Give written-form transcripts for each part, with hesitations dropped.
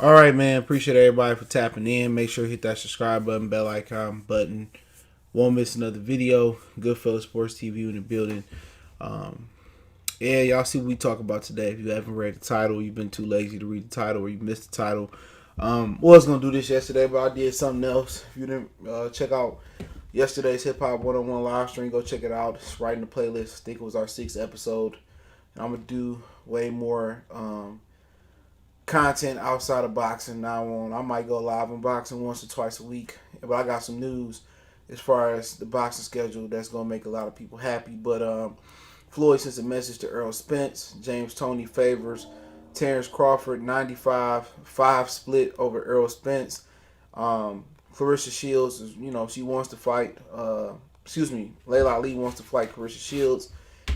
All right, man. Appreciate everybody for tapping in. Make sure you hit that subscribe button, bell icon button. Won't miss another video. Goodfellas Sports TV in the building. Um, yeah, y'all see what we talk about today. If you haven't read the title, you've been too lazy to read the title, or you missed the title. Was gonna do this yesterday, but I did something else. If you didn't check out yesterday's Hip Hop 101 live stream, go check it out. It's right in the playlist. I think it was our 6th episode. And I'm gonna do way more content outside of boxing now on. I might go live in boxing once or twice a week, but I got some news as far as the boxing schedule that's gonna make a lot of people happy. But Floyd sends a message to Errol Spence. James Toney favors Terrence Crawford 95-5 split over Errol Spence. Clarissa Shields, she wants to fight. Layla Ali wants to fight Clarissa Shields,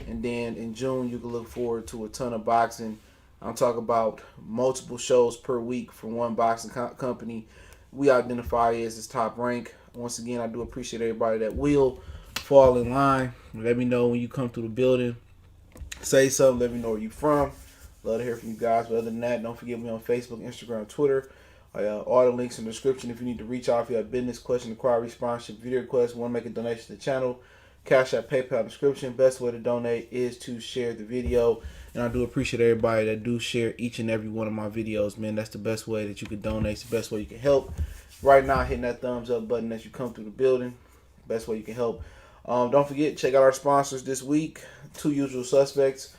and then in June you can look forward to a ton of boxing. I'm talking about multiple shows per week from one boxing company we identify as Top Rank. Once again, I do appreciate everybody that will fall in line. Let me know when you come through the building. Say something. Let me know where you're from. Love to hear from you guys. But other than that, don't forget me on Facebook, Instagram, Twitter. All the links in the description. If you need to reach out, if you have business, question, inquiry, sponsorship, video requests, want to make a donation to the channel, Cash App, PayPal description. Best way to donate is to share the video. And I do appreciate everybody that do share each and every one of my videos, man. That's the best way that you can donate. It's the best way you can help. Right now, hitting that thumbs up button as you come through the building. Best way you can help. Don't forget, check out our sponsors this week. 2 usual suspects.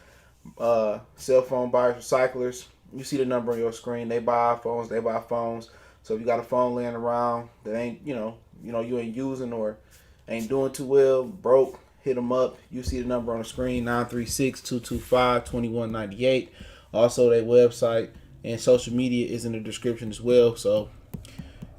Cell phone buyers, recyclers. You see the number on your screen. They buy iPhones. They buy phones. So if you got a phone laying around that ain't, you ain't using or ain't doing too well, broke, hit them up. You see the number on the screen, 936-225-2198. Also, their website and social media is in the description as well. So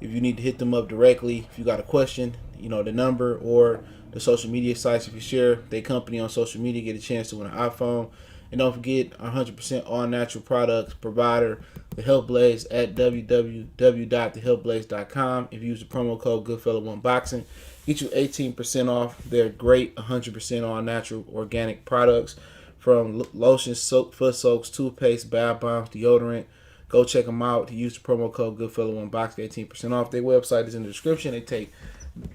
if you need to hit them up directly, if you got a question, the number or the social media sites. If you share their company on social media, get a chance to win an iPhone. And don't forget, 100% all natural products provider, The Health Blaze, at www.thehealthblaze.com. If you use the promo code Goodfella1Boxing, get you 18% off. They're great, 100% all natural organic products, from lotions, soap, foot soaks, toothpaste, bath bombs, deodorant. Go check them out. Use the promo code Goodfella1Boxing, 18% off. Their website is in the description. They take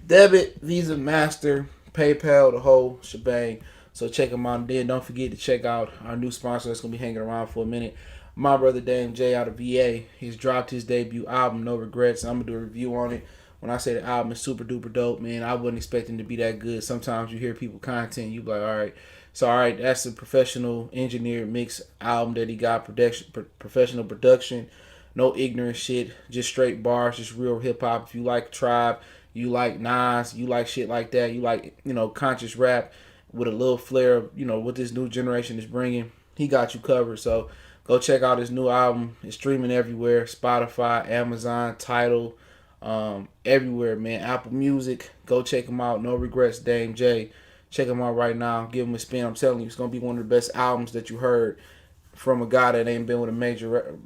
debit, Visa, Master, PayPal, the whole shebang. So check them out. And then don't forget to check out our new sponsor that's going to be hanging around for a minute. My brother Dame J out of VA. He's dropped his debut album, No Regrets. I'm going to do a review on it. When I say the album is super duper dope, man, I wasn't expecting to be that good. Sometimes you hear people content, you be like, all right. So, all right, that's a professional engineered mix album that he got, professional production, no ignorant shit, just straight bars, just real hip hop. If you like Tribe, you like Nas, you like shit like that, you like, conscious rap with a little flair of, what this new generation is bringing, he got you covered. So go check out his new album. It's streaming everywhere: Spotify, Amazon, Tidal, everywhere, man. Apple Music. Go check him out. No Regrets, Dame J. Check him out right now. Give him a spin. I'm telling you, it's gonna be one of the best albums that you heard from a guy that ain't been with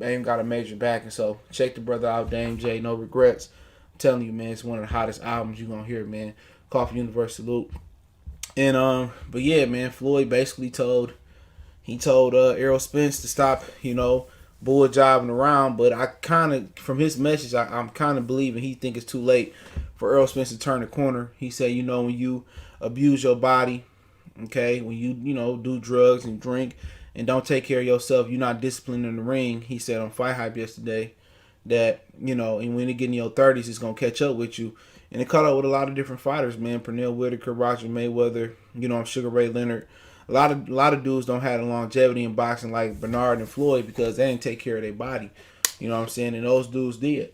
ain't got a major backing. So check the brother out, Dame J. No Regrets. I'm telling you, man, it's one of the hottest albums you're gonna hear, man. Coffee Universe salute. And but yeah, man, Floyd basically told Errol Spence to stop, bull jobbing around. But I kind of, from his message, I'm kind of believing he think it's too late for Errol Spence to turn the corner. He said, when you abuse your body, okay, when you do drugs and drink and don't take care of yourself, you're not disciplined in the ring. He said on Fight Hype yesterday that and when you get in your 30s, it's gonna catch up with you. And it caught up with a lot of different fighters, man. Pernell Whitaker, Roger Mayweather, Sugar Ray Leonard. A lot of dudes don't have the longevity in boxing like Bernard and Floyd because they didn't take care of their body. You know what I'm saying? And those dudes did.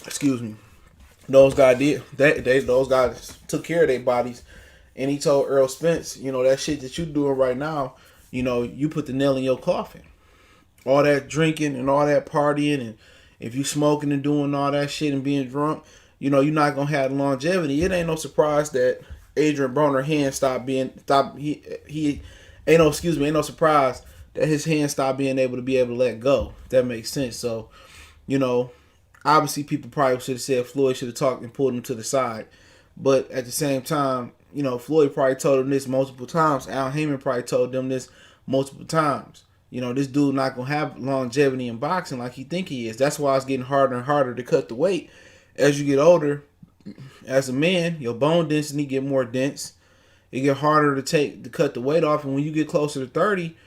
Excuse me. Those guys did. Those guys took care of their bodies. And he told Errol Spence, that shit that you doing right now, you put the nail in your coffin. All that drinking and all that partying, and if you smoking and doing all that shit and being drunk, you're not gonna have longevity. It ain't no surprise that Adrian Broner hand ain't no surprise that his hand stopped being able to let go. If that makes sense. So, obviously people probably should have said Floyd should have talked and pulled him to the side. But at the same time, Floyd probably told him this multiple times. Al Heyman probably told them this multiple times. You know, this dude not gonna have longevity in boxing like he think he is. That's why it's getting harder and harder to cut the weight as you get older. As a man, your bone density get more dense. It get harder to cut the weight off, and when you get closer to 30,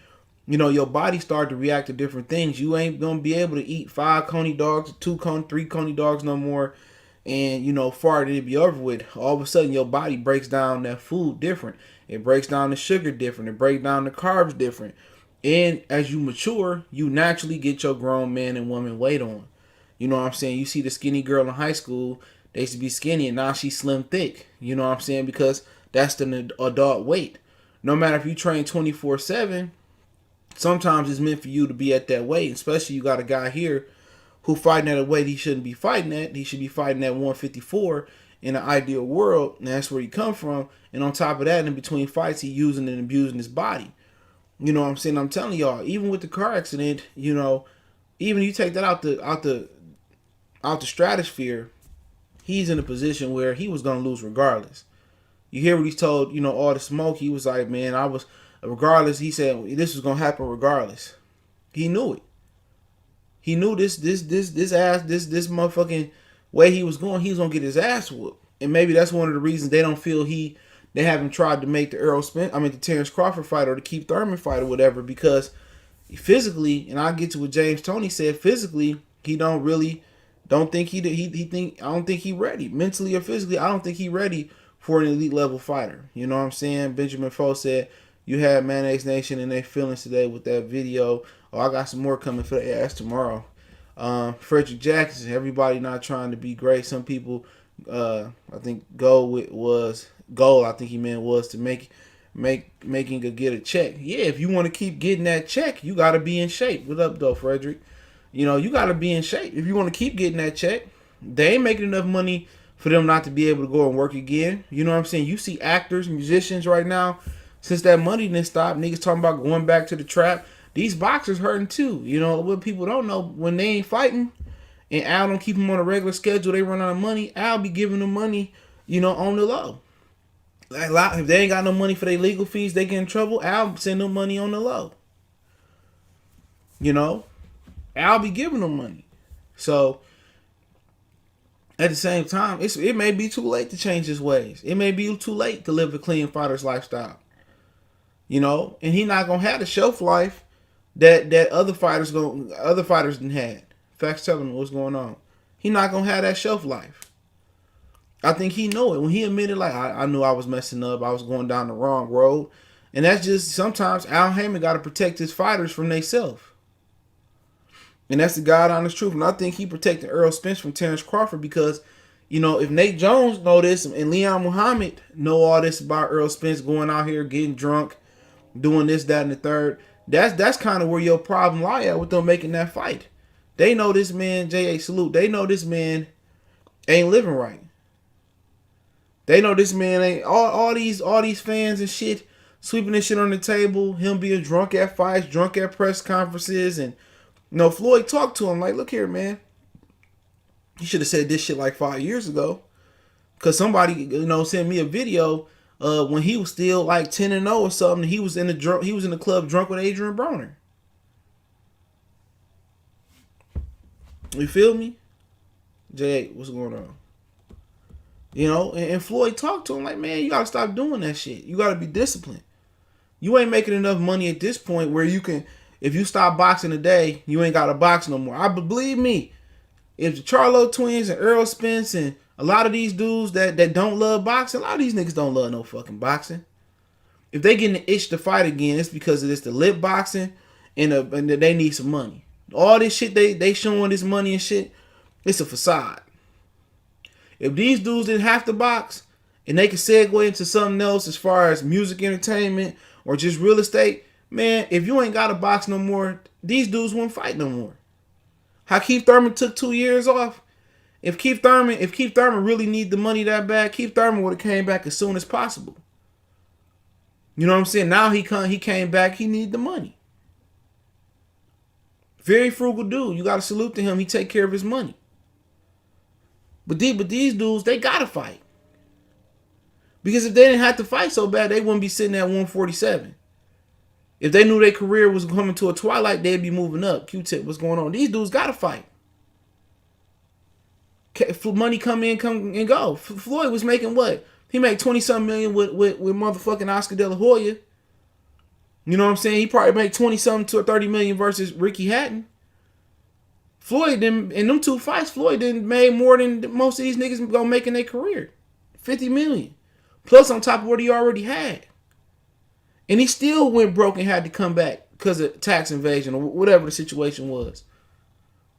you know, your body start to react to different things. You ain't gonna be able to eat 5 coney dogs, 3 coney dogs no more, and you know, fart it be over with. All of a sudden, your body breaks down that food different. It breaks down the sugar different. It breaks down the carbs different. And as you mature, you naturally get your grown man and woman weight on. You know what I'm saying? You see the skinny girl in high school, they used to be skinny, and now she's slim thick. You know what I'm saying? Because that's the adult weight. No matter if you train 24/7, sometimes it's meant for you to be at that weight. Especially you got a guy here who fighting at a weight he shouldn't be fighting at. He should be fighting at 154 in an ideal world, and that's where he come from. And on top of that, in between fights, he using and abusing his body. You know what I'm saying? I'm telling y'all, even with the car accident, you know, even you take that out the stratosphere, he's in a position where he was gonna lose regardless. You hear what he's told, you know, all the smoke. He was like, man, I was regardless. He said this was gonna happen regardless. He knew it. He knew this motherfucking way he was going. He was gonna get his ass whooped, and maybe that's one of the reasons they don't feel they haven't tried to make the Terrence Crawford fight or the Keith Thurman fight or whatever, because physically, and I'll get to what James Toney said, physically he don't think I don't think he ready mentally or physically. I don't think he ready for an elite level fighter. You know what I'm saying? Benjamin Foe said you had Mayonnaise Nation in their feelings today with that video. Oh, I got some more coming for the ass tomorrow. Frederick Jackson, everybody not trying to be great. Some people, I think goal I think he meant was to making get a check. Yeah, if you want to keep getting that check, you got to be in shape. What up, though, Frederick? You know, you got to be in shape if you want to keep getting that check. They ain't making enough money for them not to be able to go and work again. You know what I'm saying? You see actors, musicians right now, since that money didn't stop, niggas talking about going back to the trap. These boxers hurting too. You know, what people don't know, when they ain't fighting and Al don't keep them on a regular schedule, they run out of money, Al be giving them money, you know, on the low. Like, if they ain't got no money for their legal fees, they get in trouble, Al send them money on the low. You know? Al be giving them money. So, at the same time, it may be too late to change his ways. It may be too late to live a clean fighter's lifestyle. You know? And he not going to have the shelf life that other fighters didn't have. Facts telling me what's going on. He not going to have that shelf life. I think he knew it. When he admitted, like, I knew I was messing up. I was going down the wrong road. And that's just, sometimes Al Haymon got to protect his fighters from themselves. And that's the God honest truth. And I think he protected Errol Spence from Terrence Crawford because, you know, if Nate Jones know this and Leon Muhammad know all this about Errol Spence going out here getting drunk, doing this, that, and the third, that's kind of where your problem lie at with them making that fight. They know this man, J.A. Salute, they know this man ain't living right. They know this man ain't all these fans and shit sweeping this shit on the table. Him being drunk at fights, drunk at press conferences, and you know, Floyd talked to him like, "Look here, man. You should have said this shit like 5 years ago." Cause somebody, you know, sent me a video when he was still like 10-0 or something. He was in the club drunk with Adrian Broner. You feel me? J8, what's going on? You know, and Floyd talked to him like, man, you gotta stop doing that shit. You gotta be disciplined. You ain't making enough money at this point where you can, if you stop boxing today, you ain't gotta box no more. Believe me, if the Charlo twins and Errol Spence and a lot of these dudes that don't love boxing, a lot of these niggas don't love no fucking boxing. If they getting the itch to fight again, it's because of this the lip boxing and they need some money. All this shit they showing this money and shit, it's a facade. If these dudes didn't have to box and they could segue into something else as far as music entertainment or just real estate, man, if you ain't got to box no more, these dudes won't fight no more. How Keith Thurman took 2 years off. If Keith Thurman really need the money that bad, Keith Thurman would have came back as soon as possible. You know what I'm saying? Now he came back, he need the money. Very frugal dude. You got to salute to him. He take care of his money. But these dudes, they got to fight. Because if they didn't have to fight so bad, they wouldn't be sitting at 147. If they knew their career was coming to a twilight, they'd be moving up. Q-Tip, what's going on? These dudes got to fight. Money come in, come and go. Floyd was making what? He made 20-something million with motherfucking Oscar De La Hoya. You know what I'm saying? He probably made 20-something to 30 million versus Ricky Hatton. Floyd didn't, in them 2 fights, Floyd didn't made more than most of these niggas gonna make in their career. 50 million. Plus on top of what he already had. And he still went broke and had to come back because of tax invasion or whatever the situation was.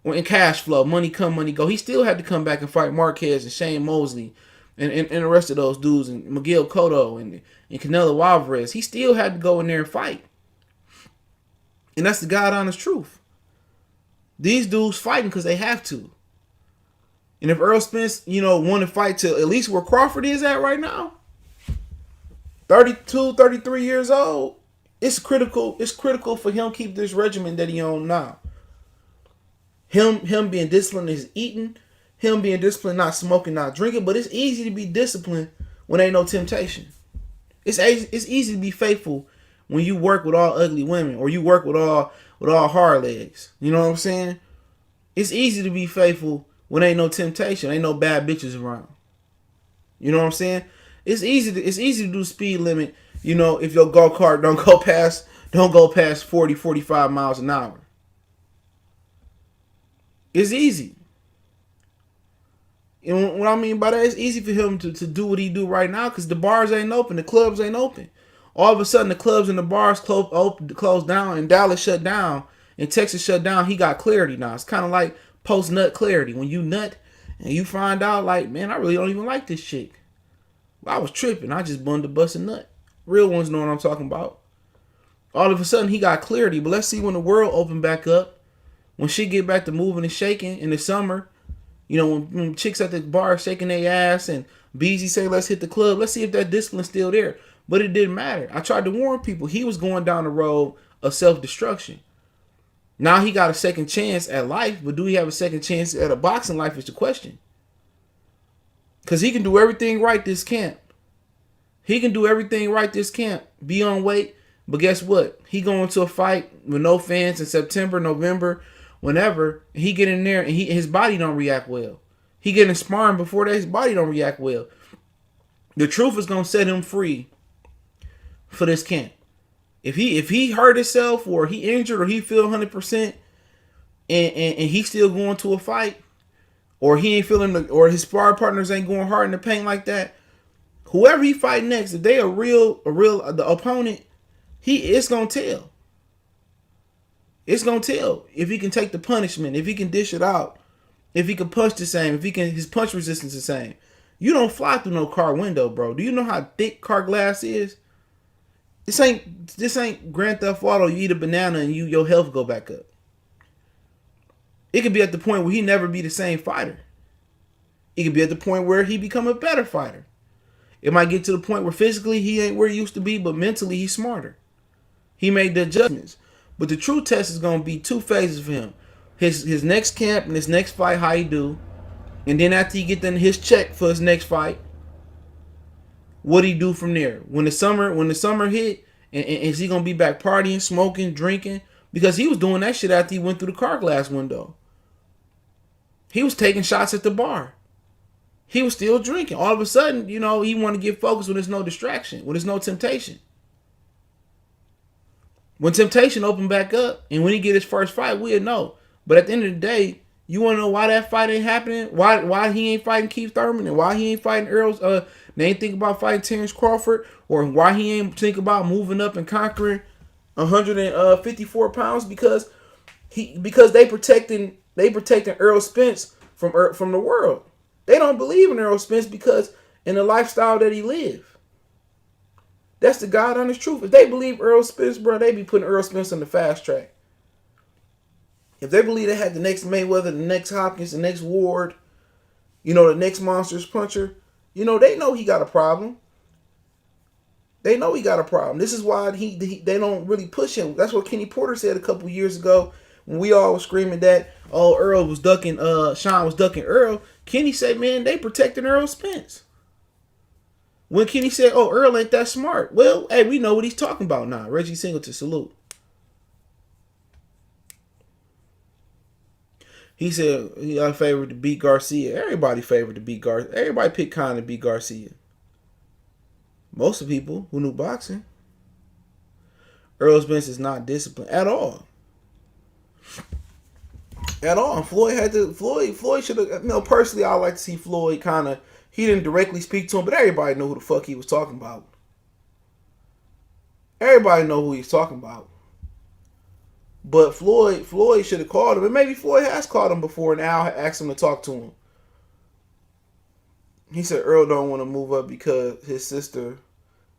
Or in cash flow, money come, money go. He still had to come back and fight Marquez and Shane Mosley and the rest of those dudes and Miguel Cotto and Canelo Alvarez. He still had to go in there and fight. And that's the God honest truth. These dudes fighting because they have to. And if Errol Spence, want to fight to at least where Crawford is at right now, 32, 33 years old, it's critical. It's critical for him to keep this regimen that he on now. Him being disciplined in his eating, him being disciplined not smoking, not drinking. But it's easy to be disciplined when ain't no temptation. It's easy to be faithful when you work with all ugly women or you work with all hard legs. You know what I'm saying? It's easy to be faithful when ain't no temptation, ain't no bad bitches around. You know what I'm saying? It's easy to do speed limit, if your go-kart don't go past 40, 45 miles an hour. It's easy. And what I mean by that, it's easy for him to do what he do right now because the bars ain't open, the clubs ain't open. All of a sudden, the clubs and the bars closed down, and Dallas shut down, and Texas shut down. He got clarity now. It's kind of like post-nut clarity. When you nut and you find out, like, man, I really don't even like this chick. I was tripping. I just bummed a busted nut. Real ones know what I'm talking about. All of a sudden, he got clarity. But let's see when the world open back up. When she get back to moving and shaking in the summer, when chicks at the bar shaking their ass and Beezy say, let's hit the club. Let's see if that discipline's still there. But it didn't matter. I tried to warn people. He was going down the road of self-destruction. Now he got a second chance at life, but do he have a second chance at a boxing life is the question. Because he can do everything right this camp. He can do everything right this camp. Be on weight. But guess what? He going to a fight with no fans in September, November, whenever. He get in there and his body don't react well. He getting sparring before that, his body don't react well. The truth is going to set him free for this camp. If he hurt himself or he injured or he feel 100% and he's still going to a fight, or he ain't feeling or his sparring partners ain't going hard in the paint like that, whoever he fight next, if they the opponent, it's gonna tell. It's gonna tell if he can take the punishment, if he can dish it out, if he can punch the same, if his punch resistance the same. You don't fly through no car window, bro. Do you know how thick car glass is? This ain't Grand Theft Auto. You eat a banana and your health go back up. It could be at the point where he never be the same fighter. It could be at the point where he become a better fighter. It might get to the point where physically he ain't where he used to be, but mentally he's smarter. He made the adjustments. But the true test is going to be 2 phases for him. His next camp and his next fight, how he do. And then after he get his check for his next fight, what he do from there? When the summer hit, and is he going to be back partying, smoking, drinking? Because he was doing that shit after he went through the car glass window. He was taking shots at the bar. He was still drinking. All of a sudden, he want to get focused when there's no distraction, when there's no temptation. When temptation opened back up, and when he get his first fight, we'll know. But at the end of the day, you want to know why that fight ain't happening? Why he ain't fighting Keith Thurman, and why he ain't fighting they ain't think about fighting Terrence Crawford, or why he ain't think about moving up and conquering 154 pounds? Because they protecting Errol Spence from the world. They don't believe in Errol Spence because in the lifestyle that he lived. That's the God honest truth. If they believe Errol Spence, bro, they be putting Errol Spence on the fast track. If they believe they had the next Mayweather, the next Hopkins, the next Ward, the next Monsters Puncher, they know he got a problem. They know he got a problem. This is why they don't really push him. That's what Kenny Porter said a couple years ago when we all were screaming that, Earl was ducking, Sean was ducking Earl. Kenny said, man, they protecting Errol Spence. When Kenny said, "Oh, Earl ain't that smart," well, hey, we know what he's talking about now. Reggie Singleton, salute. He said he favored to beat Garcia. Everybody favored to beat Garcia. Everybody picked Khan to beat Garcia. Most of the people who knew boxing. Earl Spence is not disciplined at all. At all. And Floyd had to. Floyd should have. Personally, I like to see Floyd kind of. He didn't directly speak to him, but everybody knew who the fuck he was talking about. Everybody know who he's talking about. But Floyd should have called him, and maybe Floyd has called him before, and Al asked him to talk to him. He said Earl don't want to move up because his sister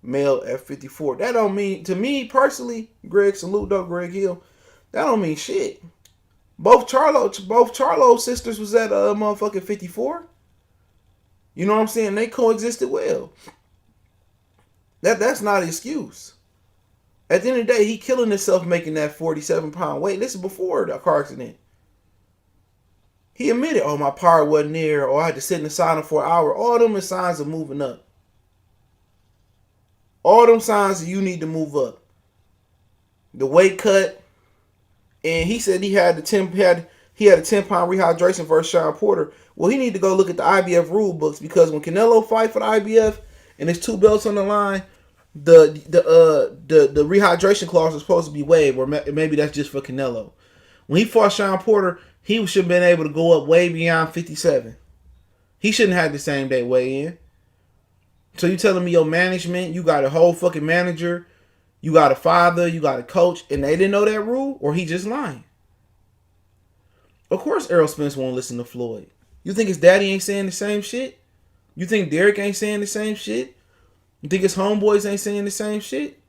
male at 54. That don't mean, to me personally, Greg, salute though, Greg Hill, that don't mean shit. Both Charlo's sisters was at motherfucking 54. You know what I'm saying? They coexisted well. That's not an excuse. At the end of the day, he killing himself making that 47-pound weight. This is before the car accident. He admitted, oh, my power wasn't there, or I had to sit in the sauna for an hour. All them are signs of moving up. All them signs that you need to move up. The weight cut, and he said he had a 10-pound rehydration versus Sean Porter. Well, he need to go look at the IBF rule books, because when Canelo fight for the IBF and there's 2 belts on the line, the rehydration clause is supposed to be waived, or maybe that's just for Canelo. When he fought Sean Porter, he should have been able to go up way beyond 57. He shouldn't have the same day weigh in. So you telling me your management, you got a whole fucking manager, you got a father, you got a coach, and they didn't know that rule, or he just lying? Of course Errol Spence won't listen to Floyd. You think his daddy ain't saying the same shit? You think Derek ain't saying the same shit? You think his homeboys ain't saying the same shit?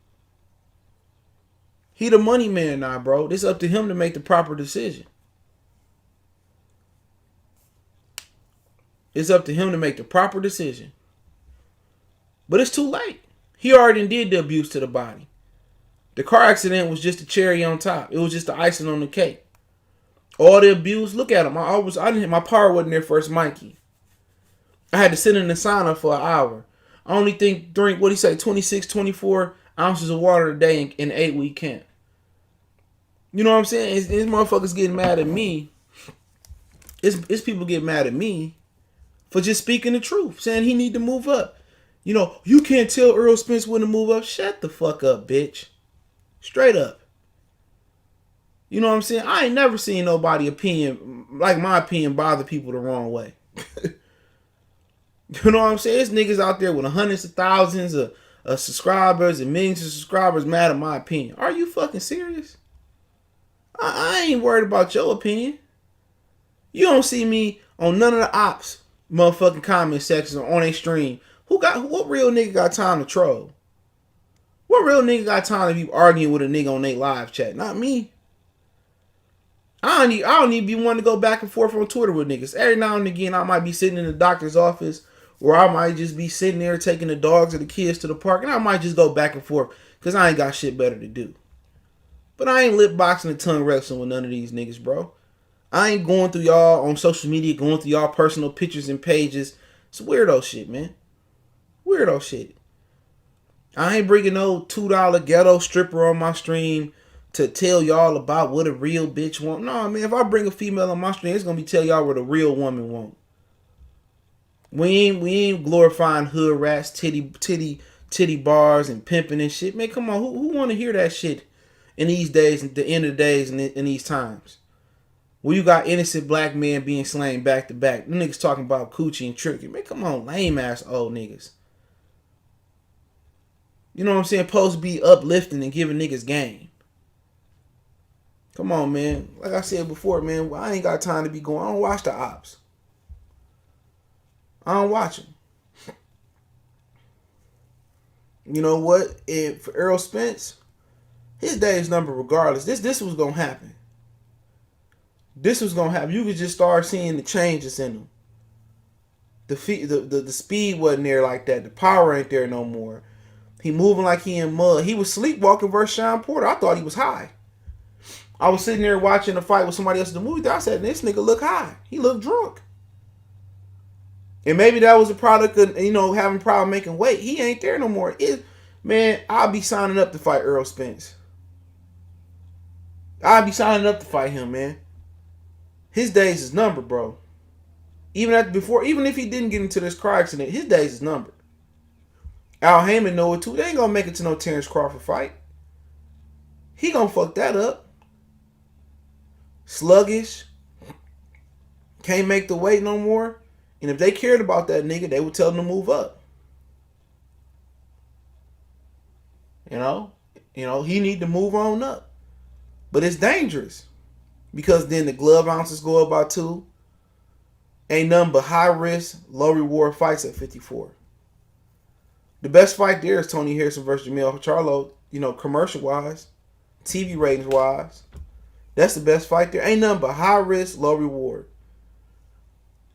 He the money man now, bro. It's up to him to make the proper decision. It's up to him to make the proper decision. But it's too late. He already did the abuse to the body. The car accident was just a cherry on top. It was just the icing on the cake. All the abuse, look at him. My power wasn't there first, Mikey. I had to sit in the sauna for an hour. I only drink, 26, 24 ounces of water a day in an 8-week camp. You know what I'm saying? These motherfuckers getting mad at me. It's people getting mad at me for just speaking the truth, saying he need to move up. You know, you can't tell Errol Spence when to move up. Shut the fuck up, bitch. Straight up. You know what I'm saying? I ain't never seen nobody opinion, like my opinion, bother people the wrong way. You know what I'm saying? There's niggas out there with hundreds of thousands of subscribers and millions of subscribers mad at my opinion. Are you fucking serious? I ain't worried about your opinion. You don't see me on none of the ops motherfucking comment sections or on a stream. What real nigga got time to troll? What real nigga got time to be arguing with a nigga on their live chat? Not me. I don't need to be one to go back and forth on Twitter with niggas. Every now and again, I might be sitting in the doctor's office, or I might just be sitting there taking the dogs or the kids to the park, and I might just go back and forth because I ain't got shit better to do. But I ain't lip boxing and tongue wrestling with none of these niggas, bro. I ain't going through y'all on social media, going through y'all personal pictures and pages. It's weirdo shit, man. Weirdo shit. I ain't bringing no $2 ghetto stripper on my stream to tell y'all about what a real bitch want. No, man, if I bring a female on my stream, it's gonna be tell y'all what a real woman want. We ain't glorifying hood rats, titty bars and pimping and shit. Man, come on, who want to hear that shit in these days, at the end of the days, in these times? Where you got innocent black men being slain back to back. Them niggas talking about coochie and tricking. Man, come on, lame ass old niggas. You know what I'm saying? Supposed to be uplifting and giving niggas game. Come on, man. Like I said before, man, I ain't got time to be going. I don't watch the ops. I don't watch them. You know what? For Errol Spence, his day is numbered regardless. This was going to happen. This was going to happen. You could just start seeing the changes in him. The speed wasn't there like that. The power ain't there no more. He moving like he in mud. He was sleepwalking versus Sean Porter. I thought he was high. I was sitting there watching a fight with somebody else in the movie. I said, this nigga look high. He looked drunk. And maybe that was a product of, having a problem making weight. He ain't there no more. Man, I'll be signing up to fight Earl Spence. I'll be signing up to fight him, man. His days is numbered, bro. Even if he didn't get into this car accident, his days is numbered. Al Heyman know it too. They ain't gonna make it to no Terrence Crawford fight. He gonna fuck that up. Sluggish. Can't make the weight no more. And if they cared about that nigga, they would tell him to move up. He need to move on up. But it's dangerous. Because then the glove ounces go up by 2. Ain't nothing but high risk, low reward fights at 54. The best fight there is Tony Harrison versus Jamel Charlo, commercial wise, TV ratings wise. That's the best fight there. Ain't nothing but high risk, low reward.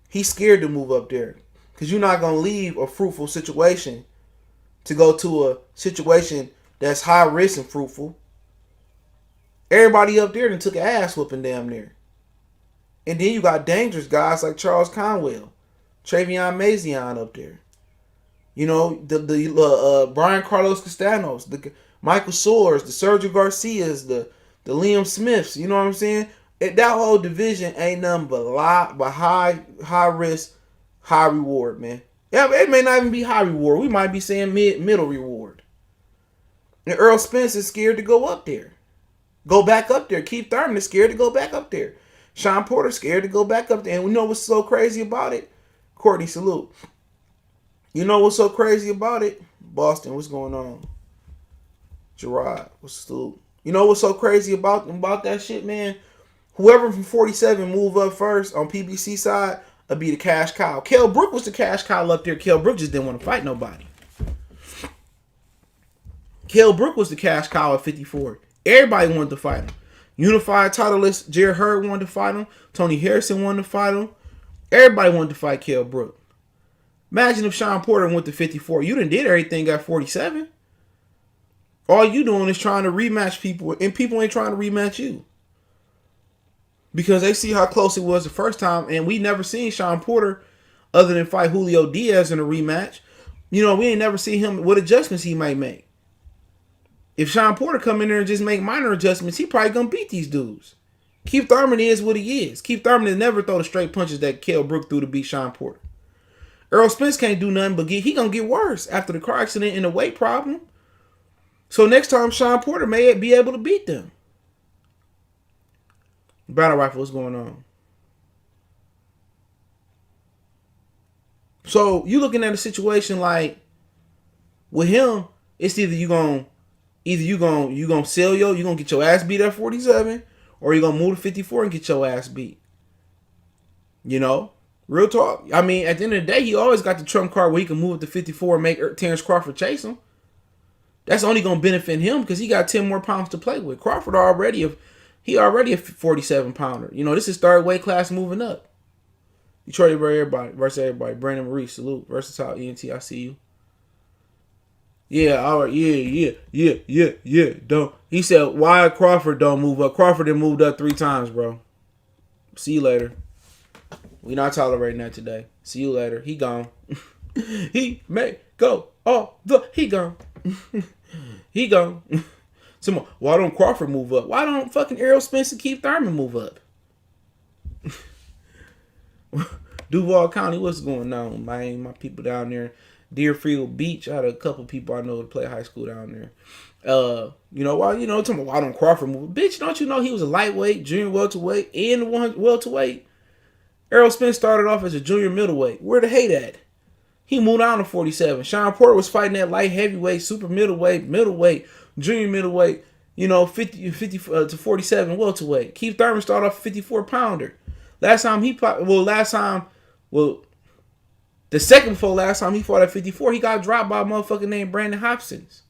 He's scared to move up there. Because you're not going to leave a fruitful situation to go to a situation that's high risk and fruitful. Everybody up there then took an ass whooping damn near. And then you got dangerous guys like Charles Conwell, Travion Mazion up there. The Brian Carlos Castanos, the Michael Soares, the Sergio Garcias, the Liam Smiths. You know what I'm saying? That whole division ain't nothing but high risk, high reward, man. Yeah, it may not even be high reward. We might be saying middle reward. And Earl Spence is scared to go up there. Go back up there. Keith Thurman is scared to go back up there. Sean Porter scared to go back up there. And we know what's so crazy about it? Courtney, salute. You know what's so crazy about it? Boston, what's going on? Gerard, what's salute? You know what's so crazy about that shit, man? Whoever from 47 move up first on PBC side will be the cash cow. Kell Brook was the cash cow up there. Kell Brook just didn't want to fight nobody. Kell Brook was the cash cow at 54. Everybody wanted to fight him. Unified titleist Jared Hurd wanted to fight him. Tony Harrison wanted to fight him. Everybody wanted to fight Kell Brook. Imagine if Sean Porter went to 54. You done did everything at 47. All you doing is trying to rematch people, and people ain't trying to rematch you. Because they see how close it was the first time, and we never seen Sean Porter other than fight Julio Diaz in a rematch. We ain't never seen him, what adjustments he might make. If Sean Porter come in there and just make minor adjustments, he probably gonna beat these dudes. Keith Thurman is what he is. Keith Thurman has never thrown the straight punches that Kell Brook threw to beat Sean Porter. Earl Spence can't do nothing but he gonna get worse after the car accident and the weight problem. So next time Sean Porter may be able to beat them. Battle Rifle, what's going on? So you looking at a situation like with him, it's either you gonna sell you gonna get your ass beat at 47, or you gonna move to 54 and get your ass beat. Real talk. I mean, at the end of the day, he always got the trump card where he can move to 54 and make Terrence Crawford chase him. That's only gonna benefit him because he got 10 more pounds to play with. Crawford already a 47 pounder. This is third weight class moving up. Detroit versus everybody. Brandon Maurice, salute. Versatile ENT, I see you. Yeah, all right, yeah. Don't. He said, why Crawford don't move up? Crawford done moved up 3 times, bro. See you later. We not tolerating that today. See you later. He gone. He may go. He gone. He gone. Some why don't Crawford move up? Why don't fucking Errol Spence and Keith Thurman move up? Duval County, what's going on, man? My people down there. Deerfield Beach. I had a couple people I know that play high school down there. Why don't Crawford move? Bitch, don't you know he was a lightweight, junior welterweight, and welterweight? Errol Spence started off as a junior middleweight. Where the hate at? He moved on to 47. Sean Porter was fighting at light heavyweight, super middleweight, junior middleweight, 50 to 47 welterweight. Keith Thurman started off a 54 pounder. The second before last time he fought at 54, he got dropped by a motherfucker named Brandon Hopkins.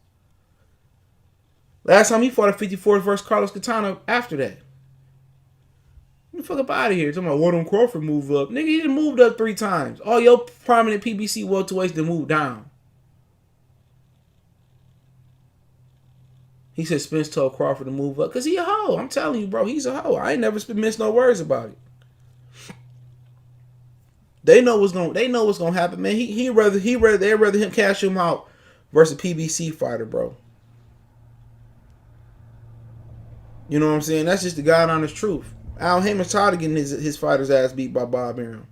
Last time he fought at 54 versus Carlos Catano after that. Get the fuck up out of here. Talking about why don't Crawford move up? Nigga, he done moved up 3 times. All your prominent PBC welterweights done moved down. He said Spence told Crawford to move up because he a hoe. I'm telling you, bro, he's a hoe. I ain't never missed no words about it. They know what's gonna happen, man. They'd rather him cash him out versus a PBC fighter, bro. You know what I'm saying? That's just the God honest truth. Al Heyman's tired of getting his fighter's ass beat by Bob Arum.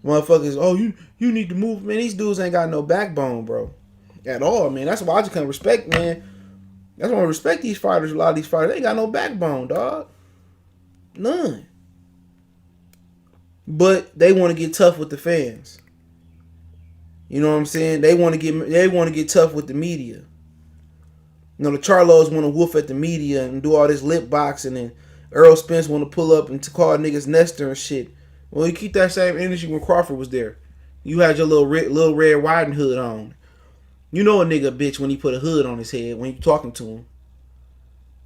Motherfuckers, oh, you need to move, man. These dudes ain't got no backbone, bro. At all, man. That's why I just can't respect, man. That's why I respect these fighters. A lot of these fighters, they ain't got no backbone, dog. None. But they want to get tough with the fans. You know what I'm saying? They want to get tough with the media. You know, the Charlos want to woof at the media and do all this lip boxing, and Errol Spence want to pull up and to call niggas Nestor and shit. Well, you keep that same energy when Crawford was there. You had your little Red Riding Hood on. You know a nigga a bitch when he put a hood on his head when you talking to him.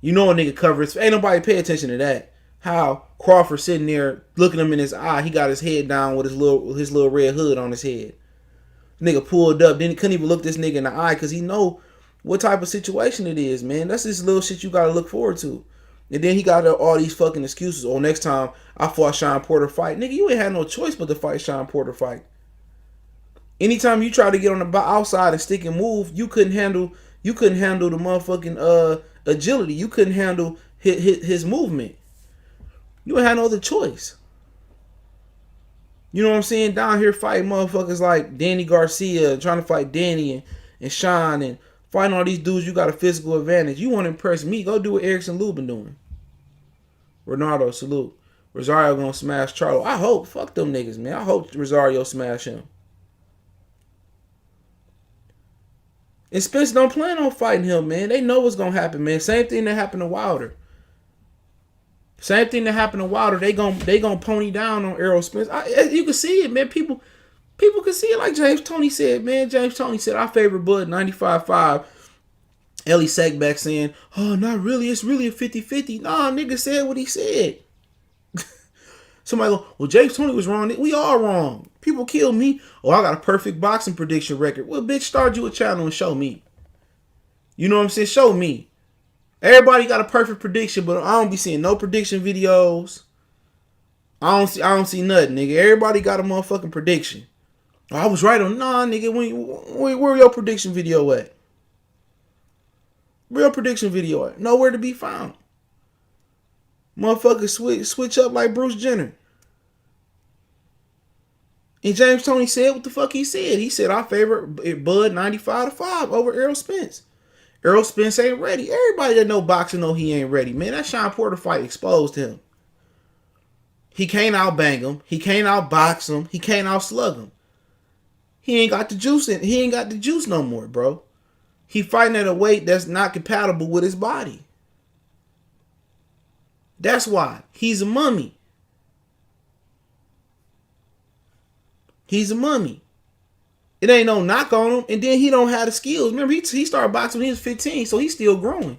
You know a nigga cover his... Ain't nobody pay attention to that. How Crawford sitting there looking him in his eye. He got his head down with his little red hood on his head. Nigga pulled up. Then he couldn't even look this nigga in the eye because he know what type of situation it is, man. That's this little shit you got to look forward to. And then he got all these fucking excuses. Oh, next time I fought Sean Porter fight. Nigga, you ain't had no choice but to fight Sean Porter fight. Anytime you try to get on the outside and stick and move, you couldn't handle the motherfucking agility. You couldn't handle his movement. You ain't had no other choice. You know what I'm saying? Down here fighting motherfuckers like Danny Garcia, trying to fight Danny and Sean and fighting all these dudes, you got a physical advantage. You want to impress me, go do what Erickson Lubin doing. Ronaldo, salute. Rosario gonna smash Charlo. I hope. Fuck them niggas, man. I hope Rosario smash him. And Spence don't plan on fighting him, man. They know what's gonna happen, man. Same thing that happened to Wilder. They gonna pony down on Errol Spence. You can see it, man. People can see it like James Toney said, man. James Toney said, I favor Bud 95-5. Ellie Sackback saying, oh, not really. It's really a 50-50. Nah, nigga said what he said. Somebody go, well, James Toney was wrong. We all wrong. People kill me. Oh, I got a perfect boxing prediction record. Well, bitch, start you a channel and show me. You know what I'm saying? Show me. Everybody got a perfect prediction, but I don't be seeing no prediction videos. I don't see nothing, nigga. Everybody got a motherfucking prediction. Oh, I was right on. Nah, nigga. Where your prediction video at? Real prediction video at? Nowhere to be found. Motherfuckers switch up like Bruce Jenner. And James Toney said what the fuck he said. He said, I favor Bud 95-5 over Errol Spence. Errol Spence ain't ready. Everybody that know boxing know he ain't ready. Man, that Sean Porter fight exposed him. He can't outbang him. He can't outbox him. He can't outslug him. He ain't got the juice in. He ain't got the juice no more, bro. He fighting at a weight that's not compatible with his body. That's why. He's a mummy. He's a mummy. It ain't no knock on him. And then he don't have the skills. Remember, he started boxing when he was 15, so he's still growing.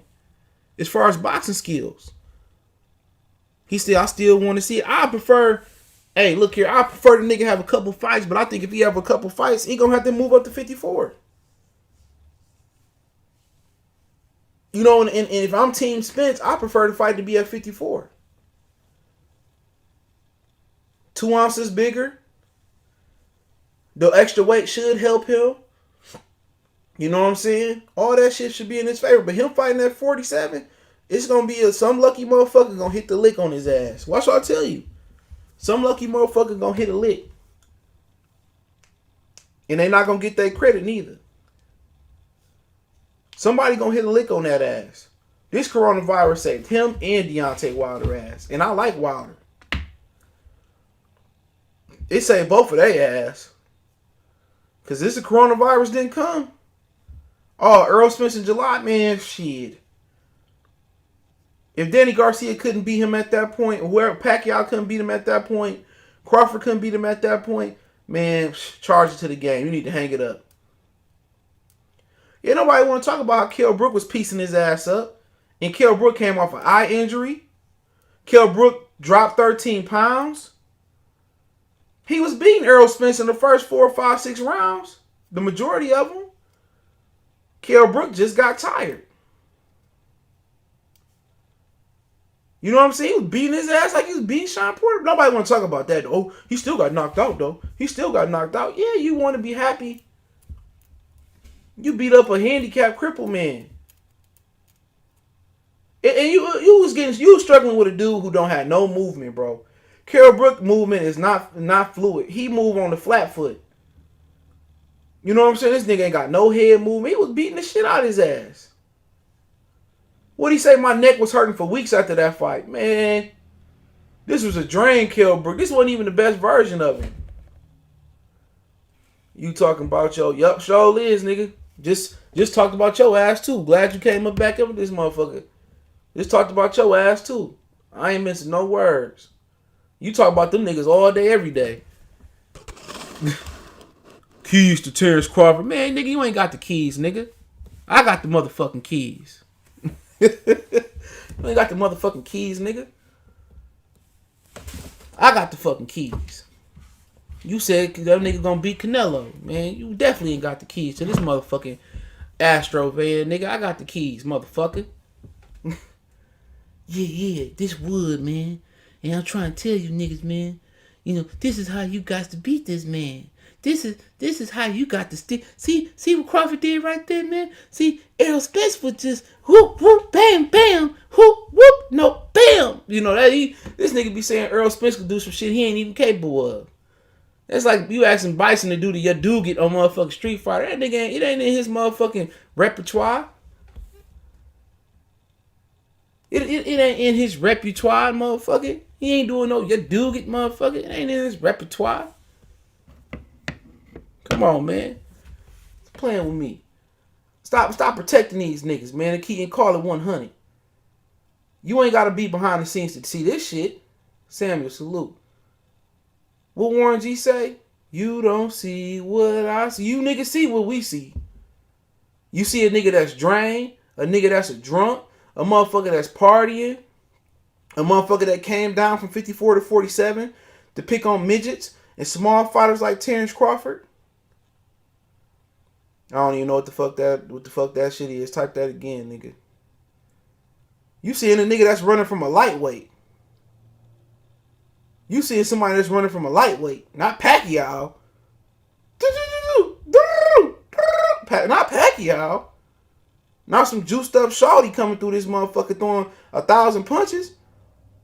As far as boxing skills. I still want to see it. Hey, look here, I prefer the nigga have a couple fights, but I think if he have a couple fights, he gonna have to move up to 54. You know, and if I'm Team Spence, I prefer the fight to be at 54. 2 ounces bigger. The extra weight should help him. You know what I'm saying? All that shit should be in his favor. But him fighting at 47, it's going to be some lucky motherfucker going to hit the lick on his ass. Watch what I tell you. Some lucky motherfucker going to hit a lick. And they not going to get their credit neither. Somebody going to hit a lick on that ass. This coronavirus saved him and Deontay Wilder ass. And I like Wilder. It saved both of their ass. Because this coronavirus didn't come. Oh, Errol Spence in July, man, shit. If Danny Garcia couldn't beat him at that point, or Pacquiao couldn't beat him at that point, Crawford couldn't beat him at that point, man, charge it to the game. You need to hang it up. Yeah, nobody want to talk about how Kell Brook was piecing his ass up. And Kell Brook came off an eye injury. Kell Brook dropped 13 pounds. He was beating Errol Spence in the first 4, 5, 6 rounds. The majority of them. Kell Brook just got tired. You know what I'm saying? He was beating his ass like he was beating Sean Porter. Nobody want to talk about that. Oh, he still got knocked out, though. He still got knocked out. Yeah, you want to be happy. You beat up a handicapped crippled man. And you was struggling with a dude who don't have no movement, bro. Carol Brook movement is not fluid. He move on the flat foot. You know what I'm saying? This nigga ain't got no head movement. He was beating the shit out of his ass. What'd he say? My neck was hurting for weeks after that fight. Man, this was a drain, Kell Brook. This wasn't even the best version of him. You talking about your, yup, show is, nigga. Just talked about your ass, too. Glad you came back up with this motherfucker. Just talked about your ass, too. I ain't missing no words. You talk about them niggas all day, every day. Keys to Terrence Crawford. Man, nigga, you ain't got the keys, nigga. I got the motherfucking keys. You ain't got the motherfucking keys, nigga. I got the fucking keys. You said that nigga gonna beat Canelo. Man, you definitely ain't got the keys to this motherfucking Astro van, nigga. I got the keys, motherfucker. Yeah, this wood, man. And I'm trying to tell you niggas, man. You know, this is how you got to beat this man. This is how you got to stick. See what Crawford did right there, man? See, Errol Spence was just whoop, whoop, bam, bam, whoop, whoop, no, bam. You know, this nigga be saying Errol Spence could do some shit he ain't even capable of. That's like you asking Bison to do the Yaduget on motherfucking Street Fighter. That nigga it ain't in his motherfucking repertoire. It ain't in his repertoire, motherfucker. He ain't doing no Yaduget, motherfucker. It ain't in his repertoire. Come on, man. Stop playing with me. Stop protecting these niggas, man, and keep call it 100. You ain't got to be behind the scenes to see this shit. Samuel, salute. What Warren G say? You don't see what I see. You niggas see what we see. You see a nigga that's drained, a nigga that's a drunk, a motherfucker that's partying, a motherfucker that came down from 54 to 47 to pick on midgets and small fighters like Terrence Crawford. I don't even know what the fuck that shit is. Type that again, nigga. You seeing a nigga that's running from a lightweight. You seeing somebody that's running from a lightweight, not Pacquiao. Not Pacquiao. Not some juiced up shawty coming through this motherfucker throwing 1,000 punches.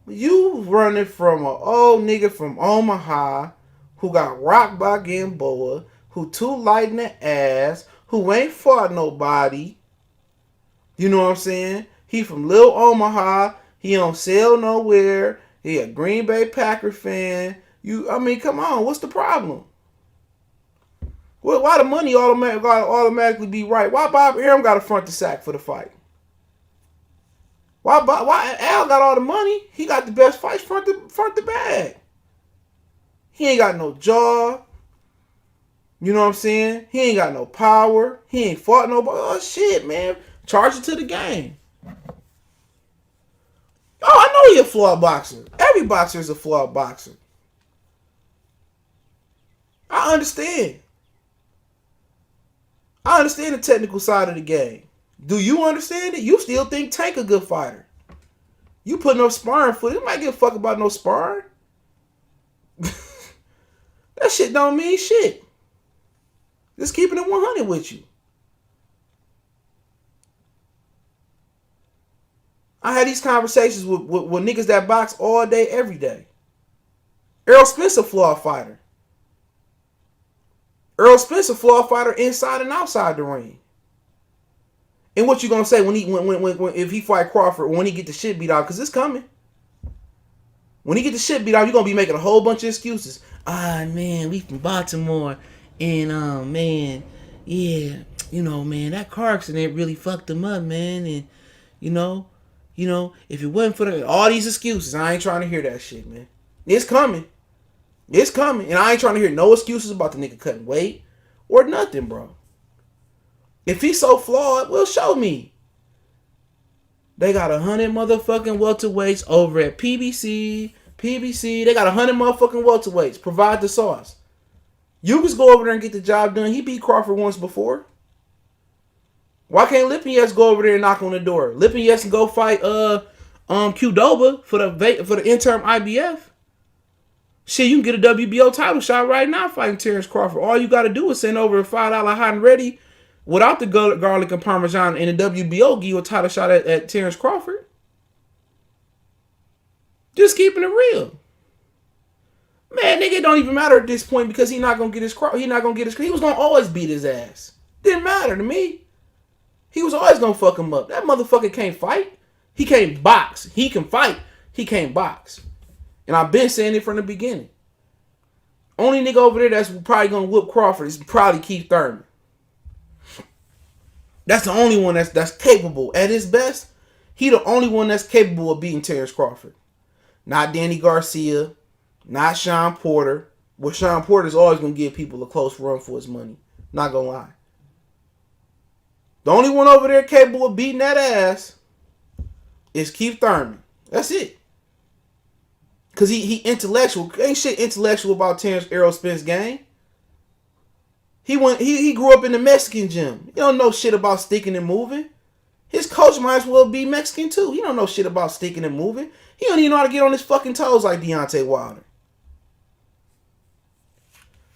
You running from an old nigga from Omaha who got rocked by Gamboa, who too light in the ass, who ain't fought nobody. You know what I'm saying? He from Lil Omaha. He don't sell nowhere. He a Green Bay Packer fan. Come on. What's the problem? Why the money automatically be right? Why Bob Arum got to front the sack for the fight? Why Al got all the money? He got the best fights front the bag. He ain't got no jaw. You know what I'm saying? He ain't got no power. He ain't fought nobody. Oh, shit, man. Charge it to the game. Oh, I know he a flawed boxer. Every boxer is a flawed boxer. I understand. I understand the technical side of the game. Do you understand it? You still think Tank a good fighter. You putting up sparring footage. You might give a fuck about no sparring. That shit don't mean shit. Just keeping it 100 with you. I had these conversations with niggas that box all day, every day. Errol Spence a flawed fighter. Errol Spence a flawed fighter inside and outside the ring. And what you gonna say when if he fight Crawford, when he get the shit beat out? Because it's coming. When he get the shit beat out, you're gonna be making a whole bunch of excuses. Man, we from Baltimore, and man, yeah, man, that car accident really fucked him up, man, and if it wasn't for all these excuses, I ain't trying to hear that shit, man. It's coming. It's coming. And I ain't trying to hear no excuses about the nigga cutting weight or nothing, bro. If he's so flawed, well, show me. They got 100 motherfucking welterweights over at PBC. They got 100 motherfucking welterweights. Provide the sauce. You just go over there and get the job done. He beat Crawford once before. Why can't Lipinets go over there and knock on the door? Lipinets can go fight Qdoba for the interim IBF. Shit, you can get a WBO title shot right now fighting Terrence Crawford. All you got to do is send over a $5 hot and ready without the garlic and Parmesan, and the WBO give you a title shot at Terrence Crawford. Just keeping it real. Man, nigga, it don't even matter at this point because he not gonna get his. He was gonna always beat his ass. Didn't matter to me. He was always gonna fuck him up. That motherfucker can't fight. He can't box. He can fight. He can't box. And I've been saying it from the beginning. Only nigga over there that's probably gonna whoop Crawford is probably Keith Thurman. That's the only one that's capable. At his best, he the only one that's capable of beating Terrence Crawford. Not Danny Garcia. Not Sean Porter. Well, Sean Porter's always going to give people a close run for his money. Not going to lie. The only one over there capable of beating that ass is Keith Thurman. That's it. Because he intellectual. Ain't shit intellectual about Terrence Errol Spence game. He grew up in the Mexican gym. He don't know shit about sticking and moving. His coach might as well be Mexican too. He don't know shit about sticking and moving. He don't even know how to get on his fucking toes like Deontay Wilder.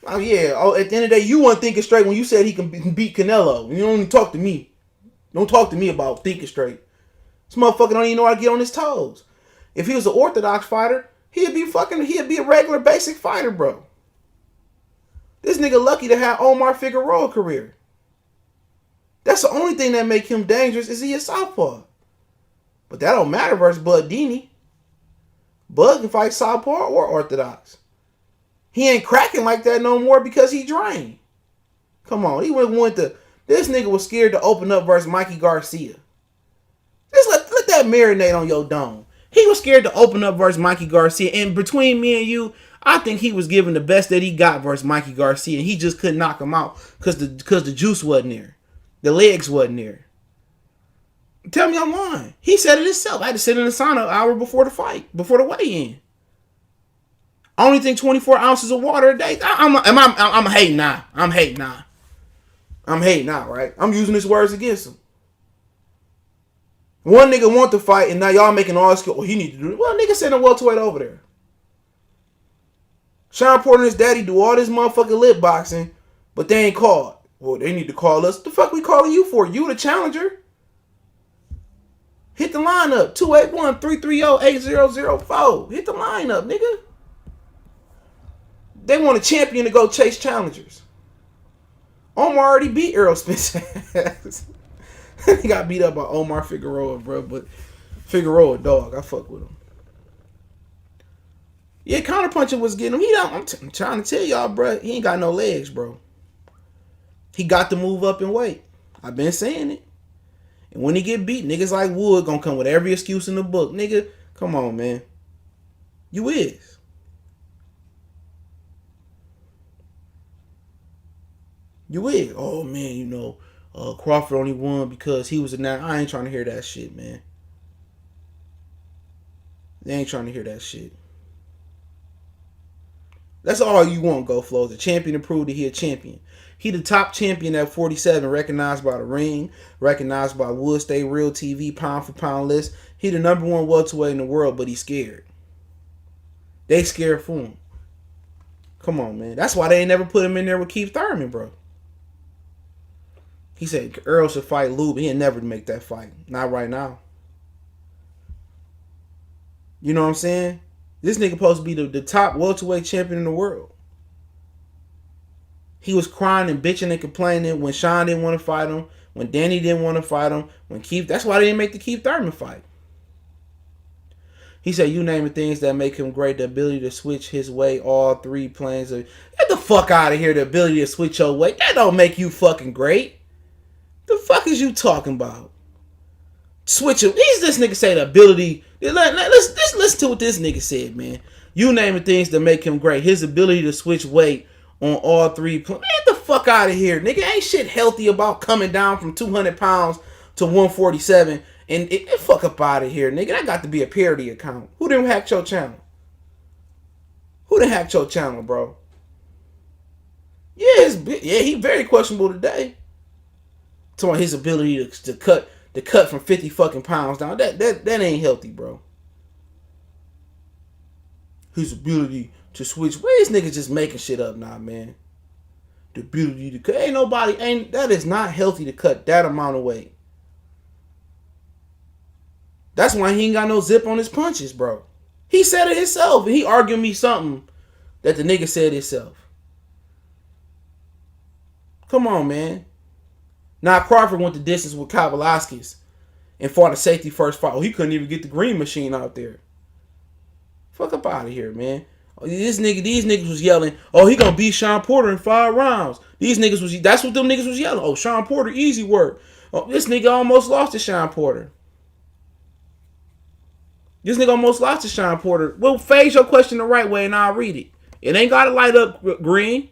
Oh yeah. Oh, at the end of the day, you weren't thinking straight when you said he can beat Canelo. You don't even talk to me. Don't talk to me about thinking straight. This motherfucker don't even know how to get on his toes. If he was an orthodox fighter, he'd be a regular basic fighter, bro. This nigga lucky to have Omar Figueroa career. That's the only thing that make him dangerous is he a southpaw. But that don't matter versus Bud Dini. Bud can fight southpaw or orthodox. He ain't cracking like that no more because he drained. Come on, he went to. This nigga was scared to open up versus Mikey Garcia. Just let that marinate on your dome. He was scared to open up versus Mikey Garcia, and between me and you, I think he was giving the best that he got versus Mikey Garcia, and he just couldn't knock him out because the juice wasn't there, the legs wasn't there. Tell me I'm lying. He said it himself. I had to sit in the sauna an hour before the fight, before the weigh-in. I only think 24 ounces of water a day. I'm hating now. I'm hating now, right? I'm using his words against him. One nigga want to fight, and now y'all making all this. Well, he need to do it. Well, nigga send a welterweight over there. Sean Porter and his daddy do all this motherfucking lip boxing, but they ain't called. Well, they need to call us. The fuck we calling you for? You the challenger? Hit the lineup. 281-330-8004. Hit the lineup, nigga. They want a champion to go chase challengers. Omar already beat Errol Spence. He got beat up by Omar Figueroa, bro. But Figueroa, dog. I fuck with him. Yeah, counterpunching was getting him. I'm trying to tell y'all, bro. He ain't got no legs, bro. He got to move up in weight. I've been saying it. And when he get beat, niggas like Wood gonna come with every excuse in the book. Nigga, come on, man. You is. You is. Oh, man, you know, Crawford only won because he was a nine. I ain't trying to hear that shit, man. They ain't trying to hear that shit. That's all you want, Go Flow. The champion to prove that he a champion. He the top champion at 47, recognized by the Ring, recognized by Wood Stay Real TV, pound for pound list. He the number one welterweight in the world, but he's scared. They scared for him. Come on, man. That's why they ain't never put him in there with Keith Thurman, bro. He said Earl should fight Lou, but he'll never make that fight. Not right now. You know what I'm saying? This nigga supposed to be the top welterweight champion in the world. He was crying and bitching and complaining when Sean didn't want to fight him, when Danny didn't want to fight him, when Keith. That's why they didn't make the Keith Thurman fight. He said, you name the things that make him great, the ability to switch his way, all three planes. Get the fuck out of here, the ability to switch your way. That don't make you fucking great. The fuck is you talking about? Switch it. This nigga say the ability. Let's listen to what this nigga said, man. You name the things that make him great. His ability to switch weight on all three planes. Get the fuck out of here, nigga. Ain't shit healthy about coming down from 200 pounds to 147. And fuck up out of here, nigga. That got to be a parody account. Who didn't hack your channel? Who didn't hack your channel, bro? Yeah, he very questionable today. Talking about his ability to cut to cut from 50 fucking pounds down. That ain't healthy, bro. His ability to switch. Where these niggas just making shit up now, man. The ability to cut. That is not healthy to cut that amount of weight. That's why he ain't got no zip on his punches, bro. He said it himself. And he argued me something that the nigga said himself. Come on, man. Now Crawford went the distance with Kavaliauskas and fought a safety first fight. Oh, he couldn't even get the green machine out there. Fuck up out of here, man. These niggas was yelling, oh, he gonna beat Sean Porter in 5 rounds. That's what them niggas was yelling. Oh, Sean Porter, easy work. Oh, this nigga almost lost to Sean Porter. Well, phrase your question the right way and I'll read it. It ain't gotta light up green.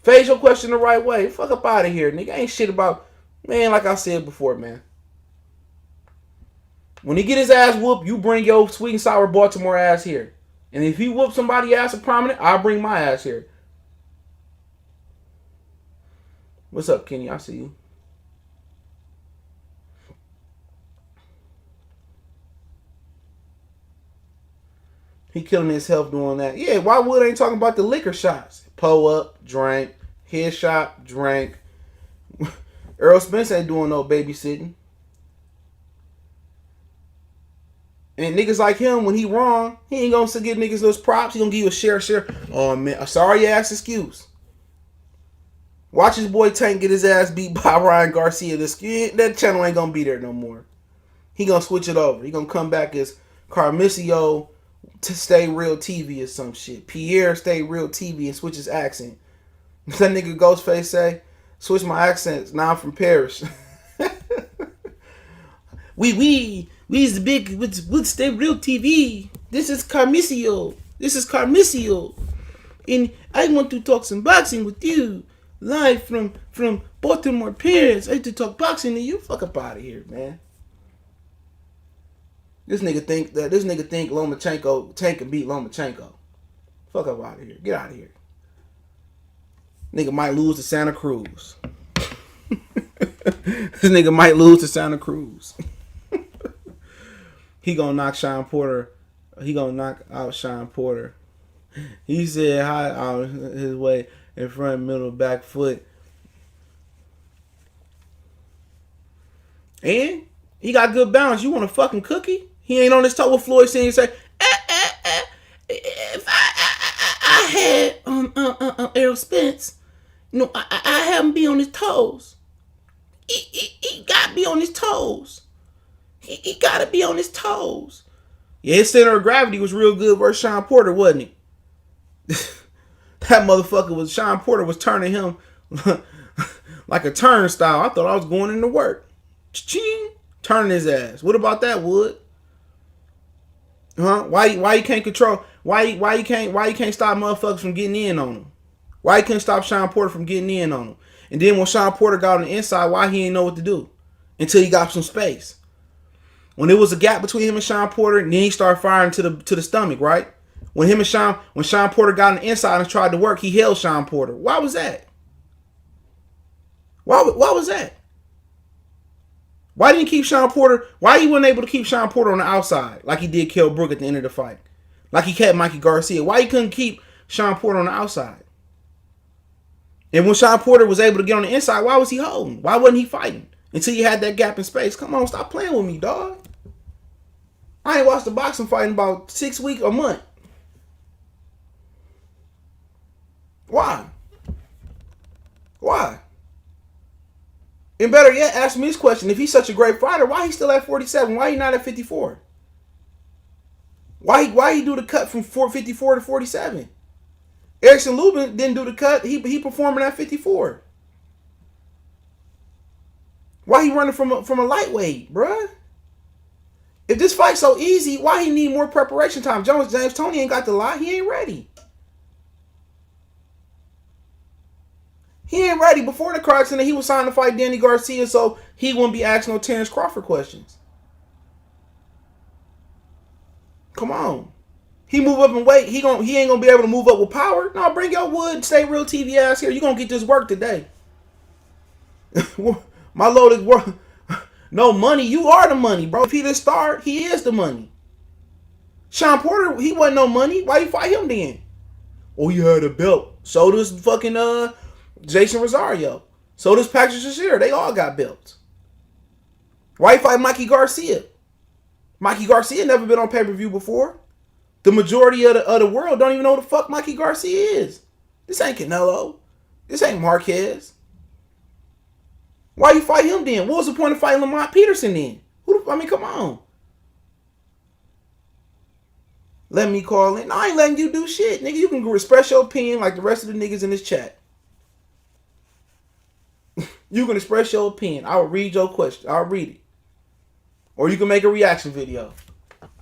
Phrase your question the right way. Fuck up out of here, nigga. Ain't shit about, man, like I said before, man. When he get his ass whooped, you bring your sweet and sour Baltimore ass here. And if he whoop somebody ass a prominent, I'll bring my ass here. What's up, Kenny? I see you. He killing his health doing that. Yeah, why Wood ain't talking about the liquor shots? Pull up, drank, headshot, drank. Errol Spence ain't doing no babysitting. And niggas like him, when he wrong, he ain't gonna give niggas those props. He gonna give you a share. Oh man, a sorry ass excuse. Watch his boy Tank get his ass beat by Ryan Garcia. That channel ain't gonna be there no more. He gonna switch it over. He gonna come back as Carmicio to Stay Real TV or some shit. Pierre Stay Real TV and switch his accent. That nigga Ghostface say, switch my accents. Now I'm from Paris. We is the big with Stay Real TV. This is Carmicio. And I want to talk some boxing with you. Live from Baltimore, Paris. I have to talk boxing to you. Fuck up out of here, man. This nigga think Lomachenko Tank can beat Lomachenko. Fuck up out of here. Get out of here. Nigga might lose to Santa Cruz. This nigga might lose to Santa Cruz. He gonna knock Sean Porter. He gonna knock out Sean Porter. He said high out his way in front, middle, back foot. And he got good balance. You want a fucking cookie? He ain't on his toe with Floyd saying, say, if I had Errol Spence, I have him be on his toes. He got to be on his toes. He got to be on his toes. Yeah, his center of gravity was real good versus Sean Porter, wasn't he? That motherfucker Sean Porter was turning him like a turnstile. I thought I was going into work. Ching, turning his ass. What about that, Wood? Huh? Why you can't control? Why you can't stop motherfuckers from getting in on him? Why you couldn't stop Sean Porter from getting in on him? And then when Sean Porter got on the inside, why he ain't know what to do until he got some space? When there was a gap between him and Sean Porter, and then he started firing to the stomach, right? When Sean Porter got on the inside and tried to work, he held Sean Porter. Why was that? Why was that? Why didn't he keep Sean Porter? Why he wasn't able to keep Sean Porter on the outside like he did Kell Brook at the end of the fight? Like he kept Mikey Garcia. Why he couldn't keep Sean Porter on the outside? And when Sean Porter was able to get on the inside, why was he holding? Why wasn't he fighting? Until you had that gap in space. Come on, stop playing with me, dog. I ain't watched a boxing fight in about 6 weeks, a month. Why? And better yet, ask me this question. If he's such a great fighter, why he still at 47? Why he not at 54? Why he do the cut from 54 to 47? Erickson Lubin didn't do the cut. He performing at 54. Why he running from a lightweight, bruh? If this fight's so easy, why he need more preparation time? James Toney ain't got the lie. He ain't ready. He ain't ready. Before the car accident, he was signed to fight Danny Garcia, so he wouldn't be asking no Terrence Crawford questions. Come on. He move up in weight. He ain't gonna be able to move up with power. No, bring your Wood, Stay Real TV ass here. You gonna get this work today. My loaded work. No money. You are the money, bro. If he the star, he is the money. Sean Porter, he wasn't no money. Why you fight him then? Oh, he had a belt. So does fucking Jason Rosario. So does Patrick Shazier. They all got belts. Why you fight Mikey Garcia? Mikey Garcia never been on pay-per-view before. The majority of the world don't even know who the fuck Mikey Garcia is. This ain't Canelo. This ain't Marquez. Why you fight him then? What was the point of fighting Lamont Peterson then? Come on. Let me call in. No, I ain't letting you do shit. Nigga, you can express your opinion like the rest of the niggas in this chat. You can express your opinion. I will read your question. I'll read it. Or you can make a reaction video.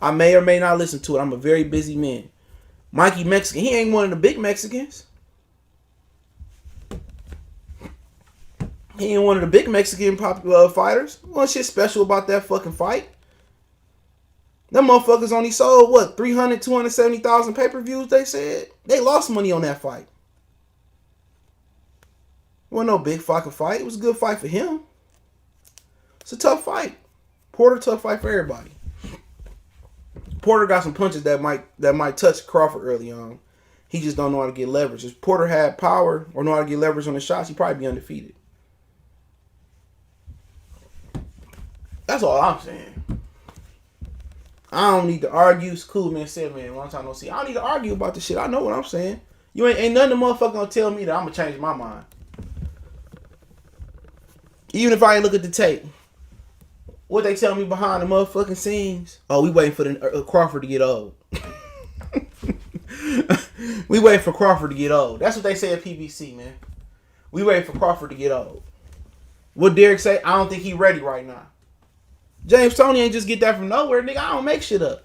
I may or may not listen to it. I'm a very busy man. Mikey Mexican. He ain't one of the big Mexicans. He ain't one of the big Mexican fighters. What shit special about that fucking fight? Them motherfuckers only sold, what, 270,000 pay-per-views, they said? They lost money on that fight. It wasn't no big fucking fight. It was a good fight for him. It's a tough fight. Porter, tough fight for everybody. Porter got some punches that might touch Crawford early on. He just don't know how to get leverage. If Porter had power or know how to get leverage on the shots, he'd probably be undefeated. That's all I'm saying. I don't need to argue. It's cool, man. Said, man, long time no see. I don't need to argue about this shit. I know what I'm saying. You ain't none of the motherfucker gonna tell me that I'm gonna change my mind. Even if I ain't look at the tape. What they tell me behind the motherfucking scenes? Oh, we waiting for the Crawford to get old. We waiting for Crawford to get old. That's what they say at PBC, man. We waiting for Crawford to get old. What Derek say? I don't think he ready right now. James Toney ain't just get that from nowhere, nigga. I don't make shit up.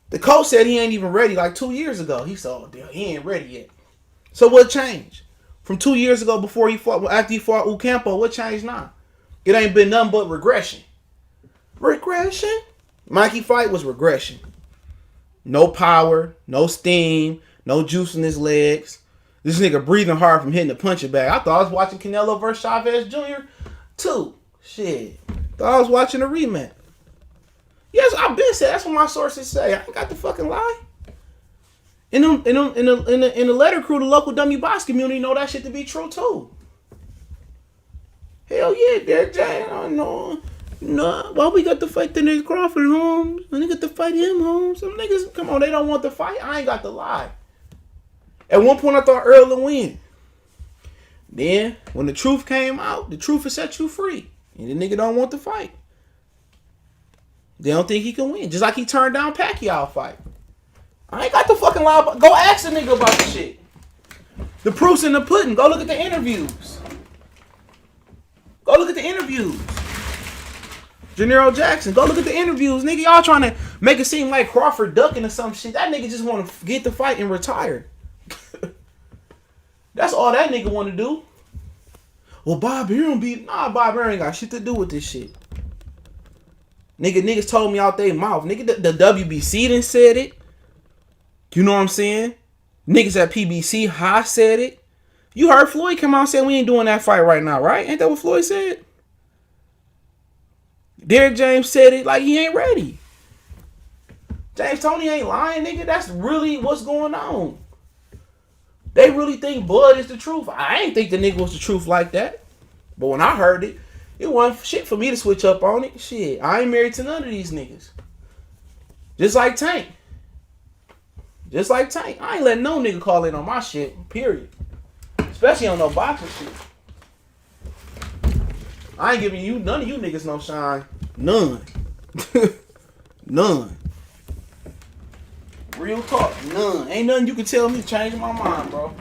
The coach said he ain't even ready like 2 years ago. He said, oh, damn, he ain't ready yet. So what changed? From 2 years ago after he fought Ocampo, what changed now? It ain't been nothing but regression. Regression? Mikey fight was regression. No power, no steam, no juice in his legs. This nigga breathing hard from hitting the punching bag. I thought I was watching Canelo versus Chavez Jr. too. Shit. Thought I was watching a rematch. Yes, I've been said. That's what my sources say. I ain't got the fucking lie. In the letter crew, the local dummy box community know that shit to be true too. Hell yeah, Derek James. I know. No, why we got to fight the nigga Crawford, Holmes? And they got to fight him, Holmes. Some niggas, come on, they don't want to fight. I ain't got to lie. At one point, I thought Earl would win. Then, when the truth came out, the truth will set you free. And the nigga don't want to fight. They don't think he can win. Just like he turned down Pacquiao fight. I ain't got the fucking lie. Go ask a nigga about the shit. The proof's in the pudding. Go look at the interviews. Go look at the interviews. Gennaro Jackson. Go look at the interviews. Nigga, y'all trying to make it seem like Crawford ducking or some shit. That nigga just want to get the fight and retire. That's all that nigga want to do. Well, Bob Arum beat... Nah, Bob Arum ain't got shit to do with this shit. Niggas told me out their mouth. Nigga, the WBC done said it. You know what I'm saying? Niggas at PBC High said it. You heard Floyd come out and say we ain't doing that fight right now, right? Ain't that what Floyd said? Derek James said it like he ain't ready. James Toney ain't lying, nigga. That's really what's going on. They really think Bud is the truth. I ain't think the nigga was the truth like that. But when I heard it, it wasn't shit for me to switch up on it. Shit, I ain't married to none of these niggas. Just like Tank. Just like Tank. I ain't letting no nigga call in on my shit, period. Especially on no boxing shit. I ain't giving you, none of you niggas no shine. None. None. Real talk, none. Ain't nothing you can tell me to change my mind, bro.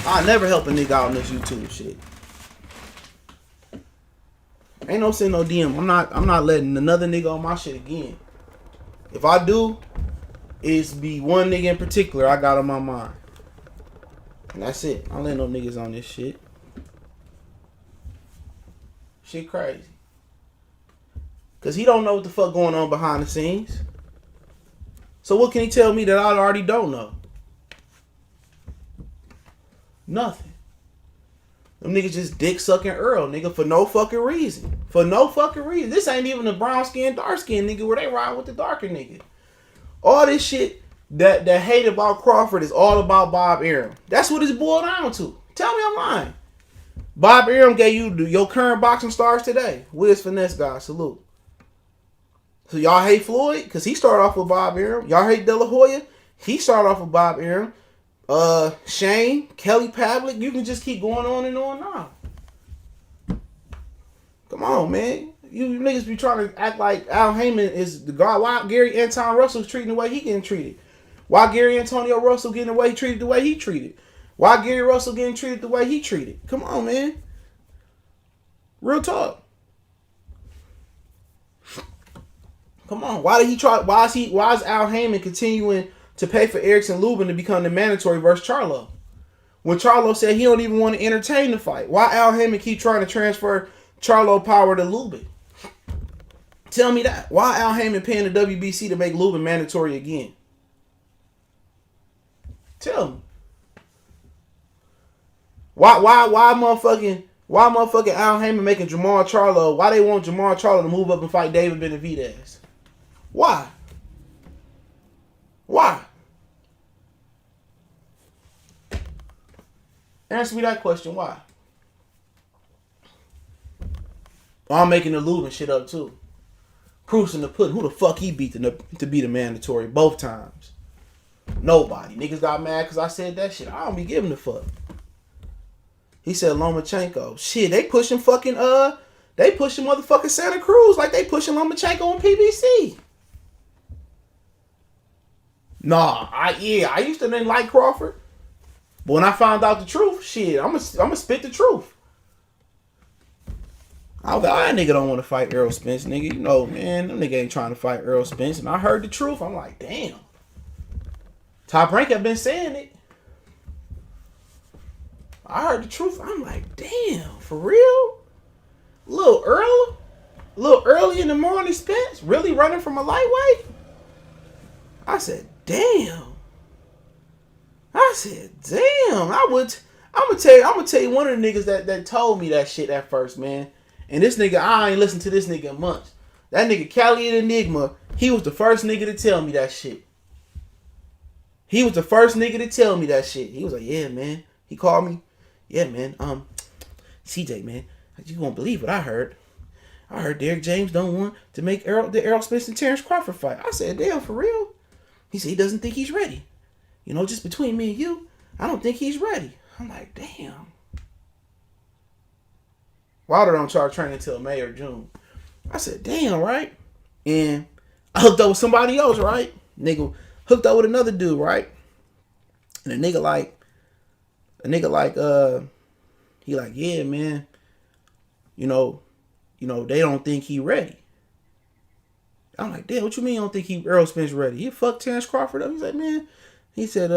I never help a nigga out on this YouTube shit. Ain't no send no DM. I'm not letting another nigga on my shit again. If I do, it's be one nigga in particular I got on my mind. And that's it. I don't let no niggas on this shit. Shit crazy. Because he don't know what the fuck going on behind the scenes. So what can he tell me that I already don't know? Nothing. Them niggas just dick sucking Earl, nigga, for no fucking reason. For no fucking reason. This ain't even a brown skin, dark skin nigga where they ride with the darker nigga. All this shit that hate about Crawford is all about Bob Arum. That's what it's boiled down to. Tell me I'm lying. Bob Arum gave you your current boxing stars today. Wiz Finesse guy, salute. So y'all hate Floyd? Because he started off with Bob Arum. Y'all hate De La Hoya? He started off with Bob Arum. Shane, Kelly Pavlik, you can just keep going on and on now. Come on, man. You niggas be trying to act like Al Heyman is the guy. Why Gary Anton Russell's treating the way he getting treated? Why Gary Antonio Russell getting the way he treated the way he treated? Why Gary Russell getting treated the way he treated? Come on, man. Real talk. Come on. Why did he try? Why is Al Heyman continuing to pay for Erickson Lubin to become the mandatory versus Charlo? When Charlo said he don't even want to entertain the fight. Why Al Heyman keep trying to transfer Charlo power to Lubin? Tell me that. Why Al Heyman paying the WBC to make Lubin mandatory again? Tell me. Why motherfucking Al Heyman making Jamal Charlo? Why they want Jamal Charlo to move up and fight David Benavidez? Why? Why? Answer me that question. Why? Well, I'm making the Lubin shit up too. Proofs in the pudding. Who the fuck he beat to be the mandatory both times? Nobody. Niggas got mad because I said that shit. I don't be giving a fuck. He said Lomachenko. Shit, they pushing fucking they pushing motherfucking Santa Cruz like they pushing Lomachenko on PBC. Nah, I used to didn't like Crawford. But when I found out the truth, shit, I'm gonna spit the truth. I was like, that nigga don't want to fight Errol Spence, nigga. You know, man, them nigga ain't trying to fight Errol Spence. And I heard the truth. I'm like, damn. Top Rank have been saying it. I heard the truth. I'm like, damn, for real? A little early in the morning, Spence? Really running from a lightweight? I said, damn. I'm gonna tell you one of the niggas that told me that shit at first, man. And this nigga, I ain't listened to this nigga in months. That nigga Cali Enigma, he was the first nigga to tell me that shit. He was like, yeah, man. He called me. Yeah, man. CJ, man, you won't believe what I heard. I heard Derrick James don't want to make the Errol Spence and Terrence Crawford fight. I said, damn, for real? He said he doesn't think he's ready. You know, just between me and you, I don't think he's ready. I'm like, damn. Wilder don't start training until May or June. I said, damn, right? And I hooked up with somebody else, right? Nigga hooked up with another dude, right? And a nigga like, he like, yeah, man, you know, they don't think he ready. I'm like, damn, what you mean you don't think Errol Spence ready? He fucked Terrence Crawford up. He's like, man, he said,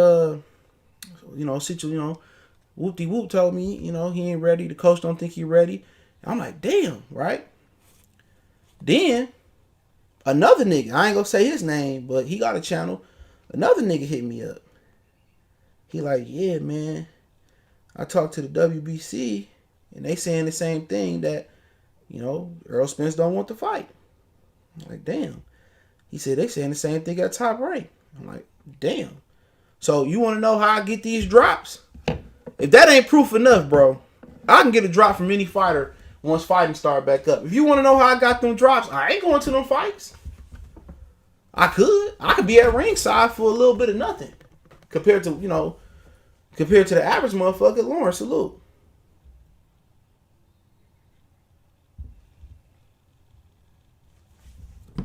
whoop-de-whoop told me, he ain't ready. The coach don't think he ready. I'm like, damn, right? Then, another nigga, I ain't gonna say his name, but he got a channel. Another nigga hit me up. He like, yeah, man, I talked to the WBC, and they saying the same thing that, Errol Spence don't want to fight. I'm like, damn. He said they saying the same thing at Top Rank. I'm like, damn. So you want to know how I get these drops? If that ain't proof enough, bro, I can get a drop from any fighter once fighting start back up. If you want to know how I got them drops, I ain't going to them fights. I could be at ringside for a little bit of nothing compared to the average motherfucker. Lawrence, salute.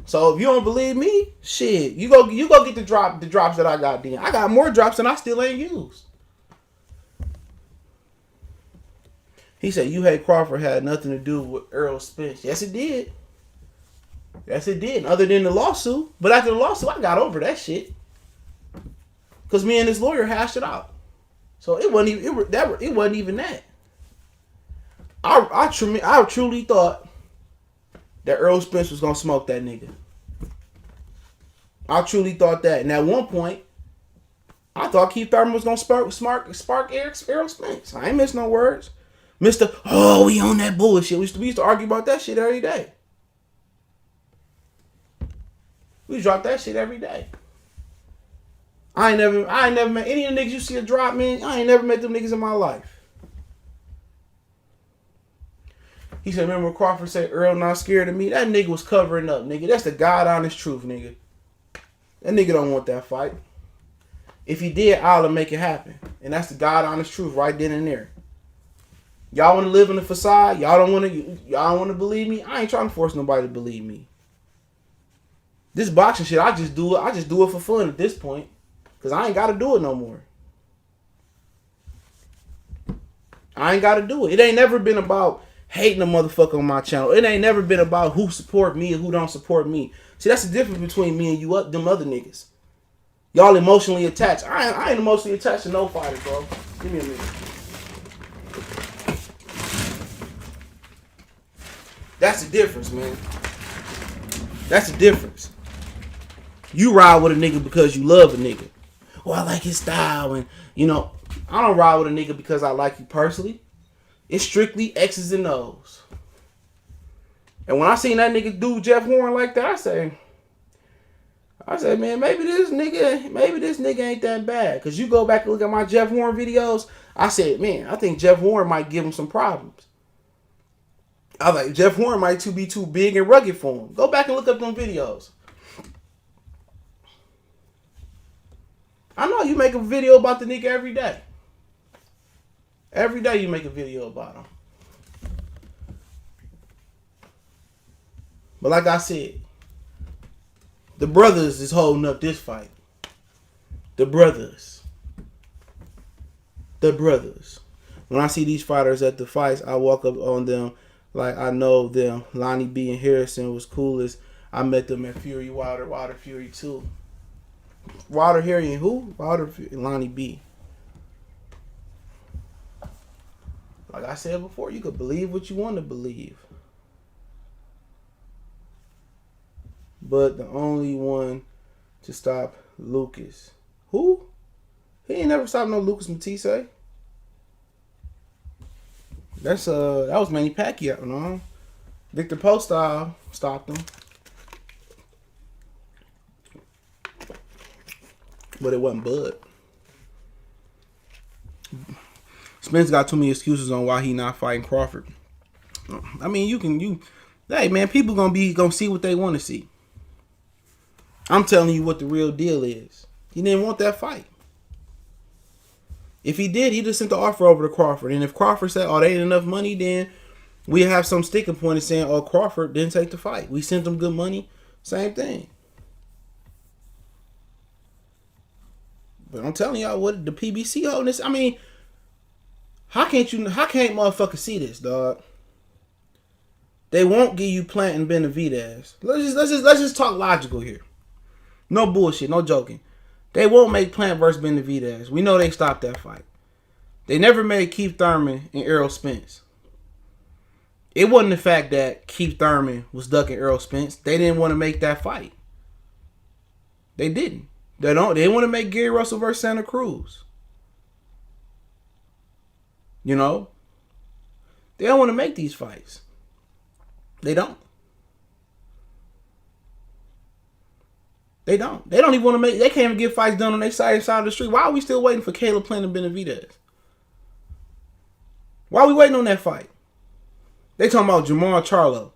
So if you don't believe me, shit, you go get the drops that I got then. I got more drops than I still ain't used. He said you hate Crawford had nothing to do with Errol Spence. Yes, it did. Other than the lawsuit. But after the lawsuit, I got over that shit. Because me and this lawyer hashed it out. So it wasn't even that. I truly thought that Earl Spence was gonna smoke that nigga. I truly thought that. And at one point, I thought Keith Thurman was gonna spark Errol Spence. I ain't miss no words. Mr. Oh, we on that bullshit. We used to argue about that shit every day. We drop that shit every day. I ain't never met any of the niggas you see a drop, man. I ain't never met them niggas in my life. He said, remember Crawford said Earl not scared of me? That nigga was covering up, nigga. That's the God honest truth, nigga. That nigga don't want that fight. If he did, I'll make it happen. And that's the God honest truth right then and there. Y'all want to live in the facade? Y'all don't want to believe me? I ain't trying to force nobody to believe me. This boxing shit, I just do it for fun at this point. Because I ain't got to do it no more. I ain't got to do it. It ain't never been about hating a motherfucker on my channel. It ain't never been about who support me and who don't support me. See, that's the difference between me and you, them other niggas. Y'all emotionally attached. I ain't emotionally attached to no fighter, bro. Give me a minute. That's the difference, man. That's the difference. You ride with a nigga because you love a nigga. Well, I like his style, and I don't ride with a nigga because I like you personally. It's strictly X's and O's. And when I seen that nigga do Jeff Horn like that, I say, man, maybe this nigga ain't that bad. Cause you go back and look at my Jeff Horn videos, I said, man, I think Jeff Horn might give him some problems. I was like, Jeff Horn might be too big and rugged for him. Go back and look up them videos. I know you make a video about the nigga every day. Every day you make a video about him. But like I said, the brothers is holding up this fight. The brothers. When I see these fighters at the fights, I walk up on them like I know them. Lonnie B and Harrison was cool as I met them at Fury Wilder Fury 2. Wilder, Harry, and who? Wilder, Lonnie B. Like I said before, you could believe what you want to believe. But the only one to stop Lucas. Who? He ain't never stopped no Lucas Matisse. That was Manny Pacquiao, no? Victor Postol stopped him. But it wasn't Bud. Spence got too many excuses on why he not fighting Crawford. I mean, hey man, people gonna see what they want to see. I'm telling you what the real deal is. He didn't want that fight. If he did, he'd have sent the offer over to Crawford. And if Crawford said, oh, there ain't enough money, then we have some sticking point in saying, oh, Crawford didn't take the fight. We sent him good money. Same thing. But I'm telling y'all what the PBC holding this. I mean, how can't motherfuckers see this, dog? They won't give you Plant and Benavidez. Let's just talk logical here. No bullshit, no joking. They won't make Plant versus Benavidez. We know they stopped that fight. They never made Keith Thurman and Errol Spence. It wasn't the fact that Keith Thurman was ducking Errol Spence. They didn't want to make that fight. They didn't. They didn't want to make Gary Russell versus Santa Cruz. They don't want to make these fights. They don't. They don't even want to make. They can't even get fights done on their side of the street. Why are we still waiting for Caleb Plant and Benavidez? Why are we waiting on that fight? They talking about Jamal Charlo.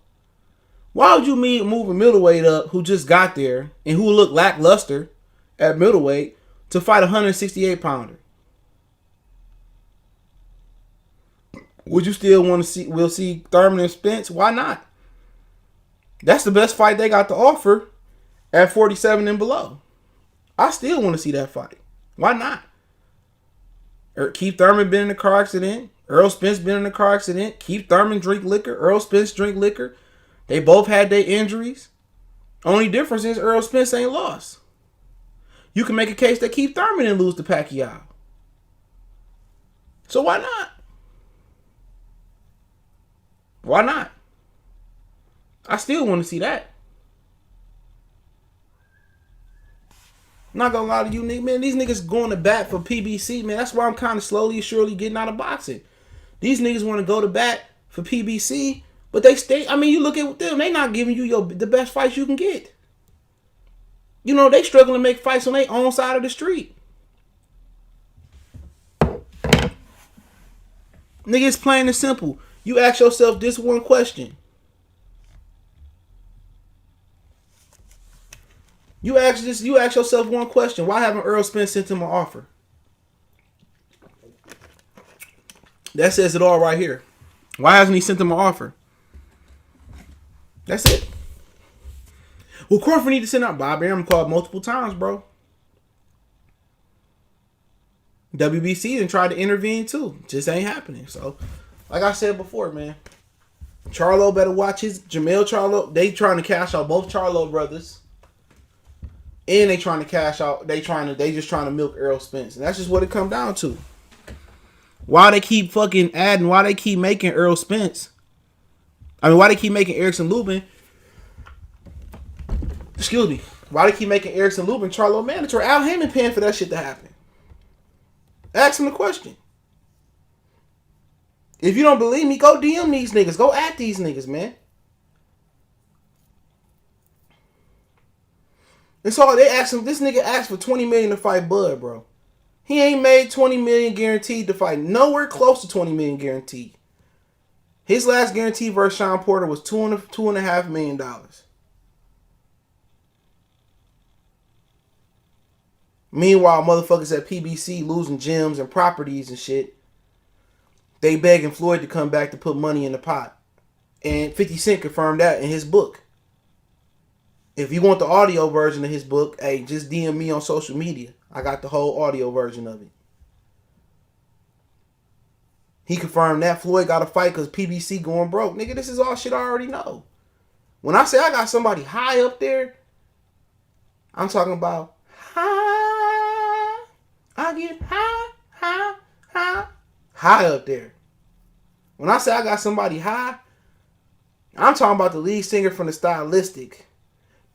Why would you move a middleweight up who just got there and who looked lackluster at middleweight to fight a 168 pounder? Would you still want to see? We'll see Thurman and Spence. Why not? That's the best fight they got to offer at 47 and below. I still want to see that fight. Why not? Keith Thurman been in a car accident. Errol Spence been in a car accident. Keith Thurman drink liquor. Errol Spence drink liquor. They both had their injuries. Only difference is Errol Spence ain't lost. You can make a case that Keith Thurman didn't lose to Pacquiao. So why not? Why not? I still want to see that. I'm not gonna lie to you, nigga, man. These niggas going to bat for PBC, man. That's why I'm kind of slowly and surely getting out of boxing. These niggas want to go to bat for PBC, but they stay. I mean, you look at them; they not giving you the best fights you can get. You know, they struggling to make fights on their own side of the street. Nigga, it's plain and simple. You ask yourself this one question. You ask yourself one question. Why haven't Earl Spence sent him an offer? That says it all right here. Why hasn't he sent him an offer? That's it. Well, Crawford need to send out. Bob Arum called multiple times, bro. WBC and tried to intervene too. Just ain't happening. So, like I said before, man, Charlo better watch his Jermell Charlo. They trying to cash out both Charlo brothers. And they trying to cash out. They just trying to milk Errol Spence. And that's just what it come down to. Why they keep fucking adding, why they keep making Errol Spence. I mean, why they keep making Erickson Lubin. Excuse me. Why they keep making Erickson Lubin Charlo mandatory? Al Heyman paying for that shit to happen. Ask him the question. If you don't believe me, go DM these niggas. Go at these niggas, man. That's all they asked him. This nigga asked for $20 million to fight Bud, bro. He ain't made $20 million guaranteed to fight. Nowhere close to $20 million guaranteed. His last guarantee versus Sean Porter was $2.5 million. Meanwhile, motherfuckers at PBC losing gyms and properties and shit. They begging Floyd to come back to put money in the pot. And 50 Cent confirmed that in his book. If you want the audio version of his book, hey, just DM me on social media. I got the whole audio version of it. He confirmed that Floyd got a fight because PBC going broke. Nigga, this is all shit I already know. When I say I got somebody high up there, I'm talking about high. I get high up there. When I say I got somebody high, I'm talking about the lead singer from the Stylistic.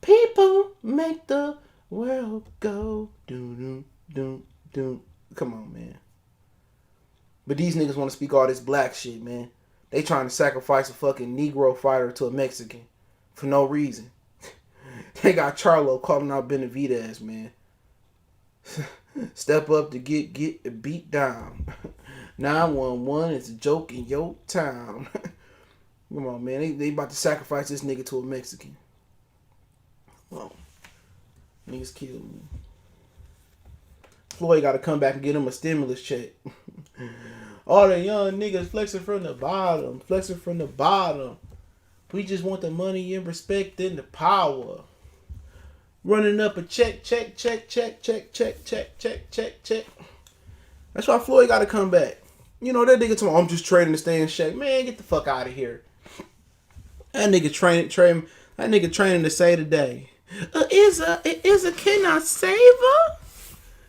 People make the world go doom doom doom. Come on, man. But these niggas want to speak all this black shit, man. They trying to sacrifice a fucking Negro fighter to a Mexican for no reason. They got Charlo calling out Benavidez, man. Step up to get beat down. 911 is a joke in your town. Come on, man. They about to sacrifice this nigga to a Mexican. Well, niggas killed me. Floyd got to come back and get him a stimulus check. All the young niggas flexing from the bottom. We just want the money and respect and the power. Running up a check. That's why Floyd got to come back. You know, that nigga told me, I'm just training to stay in shape. Man, get the fuck out of here. That nigga training to say today. Izza cannot save her.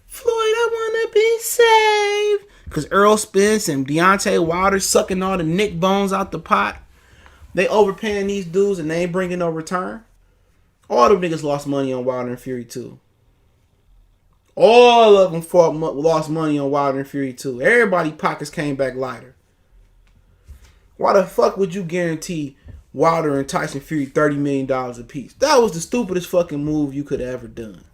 Floyd, I want to be saved. Because Earl Spence and Deontay Wilder sucking all the neck bones out the pot. They overpaying these dudes and they ain't bringing no return. All them niggas lost money on Wilder and Fury too. All of them lost money on Wilder and Fury too. Everybody's pockets came back lighter. Why the fuck would you guarantee Wilder and Tyson Fury $30 million a piece? That was the stupidest fucking move you could have ever done.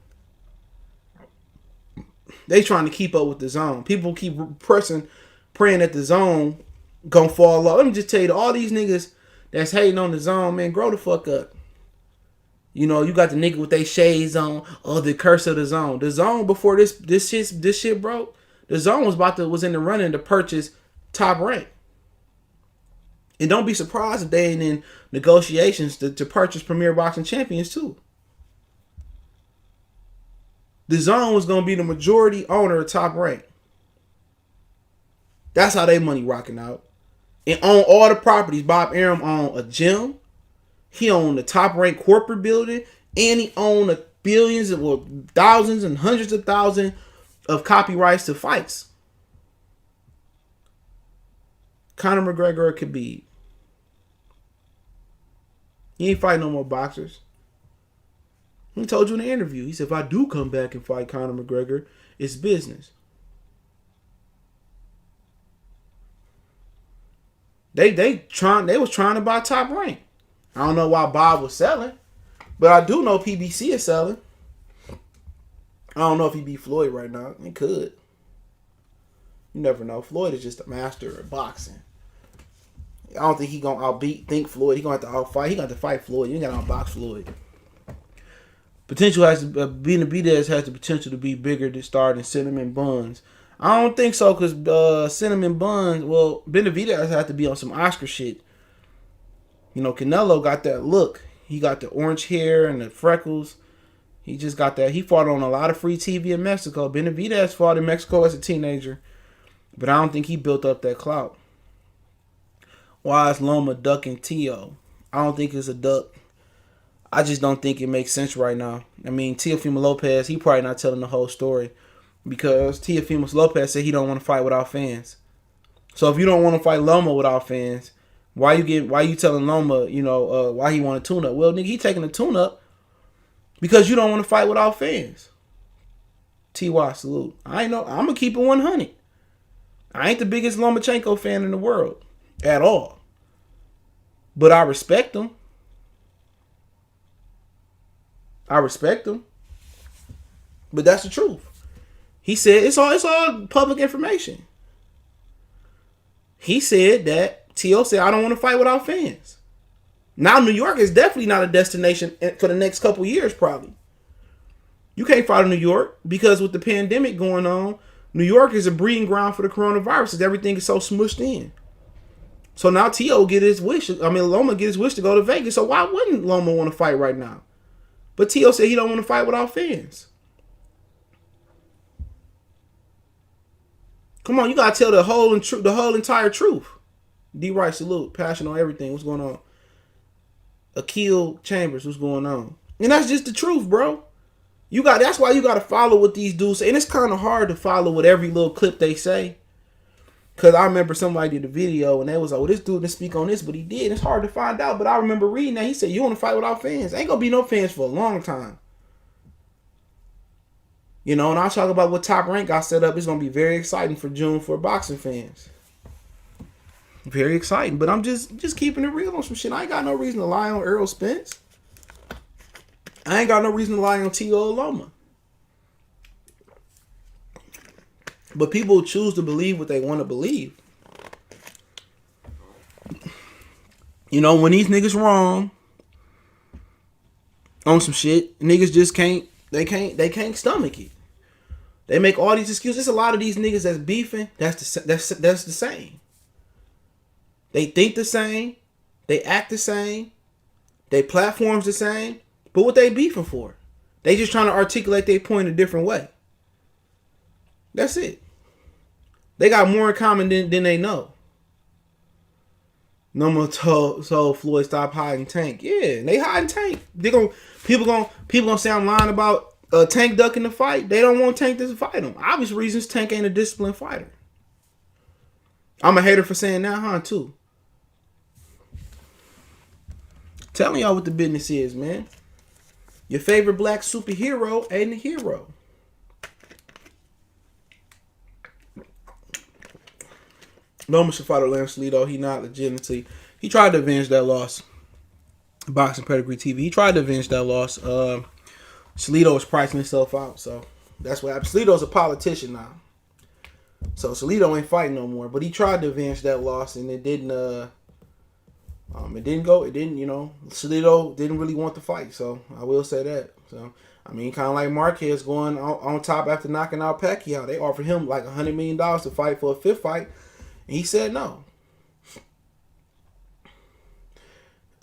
They trying to keep up with the zone. People keep praying that the zone gonna fall off. Let me just tell you, all these niggas that's hating on the zone, man, grow the fuck up. You know, you got the nigga with they shades on. Oh, the curse of the zone. The zone before this shit broke. The zone was in the running to purchase Top Rank. And don't be surprised if they ain't in negotiations to purchase Premier Boxing Champions too. The zone was gonna be the majority owner of Top Rank. That's how they money rocking out. And on all the properties, Bob Arum owned a gym. He owned the Top Rank corporate building, and he owned billions or thousands and hundreds of thousands of copyrights to fights. Conor McGregor or Khabib. He ain't fighting no more boxers. He told you in the interview. He said, if I do come back and fight Conor McGregor, it's business. They was trying to buy Top Rank. I don't know why Bob was selling, but I do know PBC is selling. I don't know if he beat Floyd right now. He could. You never know. Floyd is just a master of boxing. I don't think he gonna outthink Floyd. He gonna have to outfight. He gonna have to fight Floyd. You ain't gotta outbox Floyd. Potential has to Benavidez has the potential to be bigger to start than Cinnamon Buns. I don't think so because Cinnamon Buns. Well, Benavidez has to be on some Oscar shit. You know, Canelo got that look. He got the orange hair and the freckles. He just got that. He fought on a lot of free TV in Mexico. Benavidez fought in Mexico as a teenager, but I don't think he built up that clout. Why is Loma ducking Tio? I don't think it's a duck. I just don't think it makes sense right now. I mean, Teofimo Lopez, he probably not telling the whole story because Teofimo Lopez said he don't want to fight without fans. So if you don't want to fight Loma without fans, why you telling Loma, why he want a tune-up? Well, nigga, he taking a tune-up because you don't want to fight without fans. T.Y. salute. I'm going to keep it 100. I ain't the biggest Lomachenko fan in the world at all. But I respect him. But that's the truth. He said it's all public information. He said that T.O. said, I don't want to fight without fans. Now New York is definitely not a destination for the next couple years, probably. You can't fight in New York because with the pandemic going on, New York is a breeding ground for the coronavirus because everything is so smushed in. So now T.O. get his wish. Loma get his wish to go to Vegas. So why wouldn't Loma want to fight right now? But T.O. said he don't want to fight without fans. Come on, you gotta tell the whole entire truth. D. Wright, salute. Passion on everything. What's going on? Akil Chambers, what's going on? And that's just the truth, bro. That's why you gotta follow what these dudes say. And it's kind of hard to follow what every little clip they say. Cause I remember somebody did a video and they was like, well, this dude didn't speak on this, but he did. It's hard to find out. But I remember reading that. He said, you want to fight without fans? Ain't gonna be no fans for a long time. And I'll talk about what Top Rank got set up. It's gonna be very exciting for June for boxing fans. Very exciting. But I'm just keeping it real on some shit. I ain't got no reason to lie on Errol Spence. I ain't got no reason to lie on T.O. Loma. But people choose to believe what they want to believe. When these niggas wrong on some shit, niggas just can't stomach it. They make all these excuses. There's a lot of these niggas that's beefing. That's the same. They think the same. They act the same. They platforms the same. But what they beefing for? They just trying to articulate their point a different way. That's it. They got more in common than they know. No more told Floyd stop hiding Tank. Yeah, they hiding Tank. People gonna say I'm lying about Tank ducking the fight. They don't want Tank to fight him. Obvious reasons Tank ain't a disciplined fighter. I'm a hater for saying that, huh, too. Telling y'all what the business is, man. Your favorite black superhero ain't a hero. Loma should fight Lance Salido. He not legitimately. He tried to avenge that loss. Boxing Pedigree TV. He tried to avenge that loss. Salido was pricing himself out, so that's what happened. Salido's a politician now, so Salido ain't fighting no more. But he tried to avenge that loss, and it didn't. It didn't go. It didn't. Salido didn't really want the fight, so I will say that. So kind of like Marquez going on top after knocking out Pacquiao. They offered him like $100 million to fight for a fifth fight. And he said no.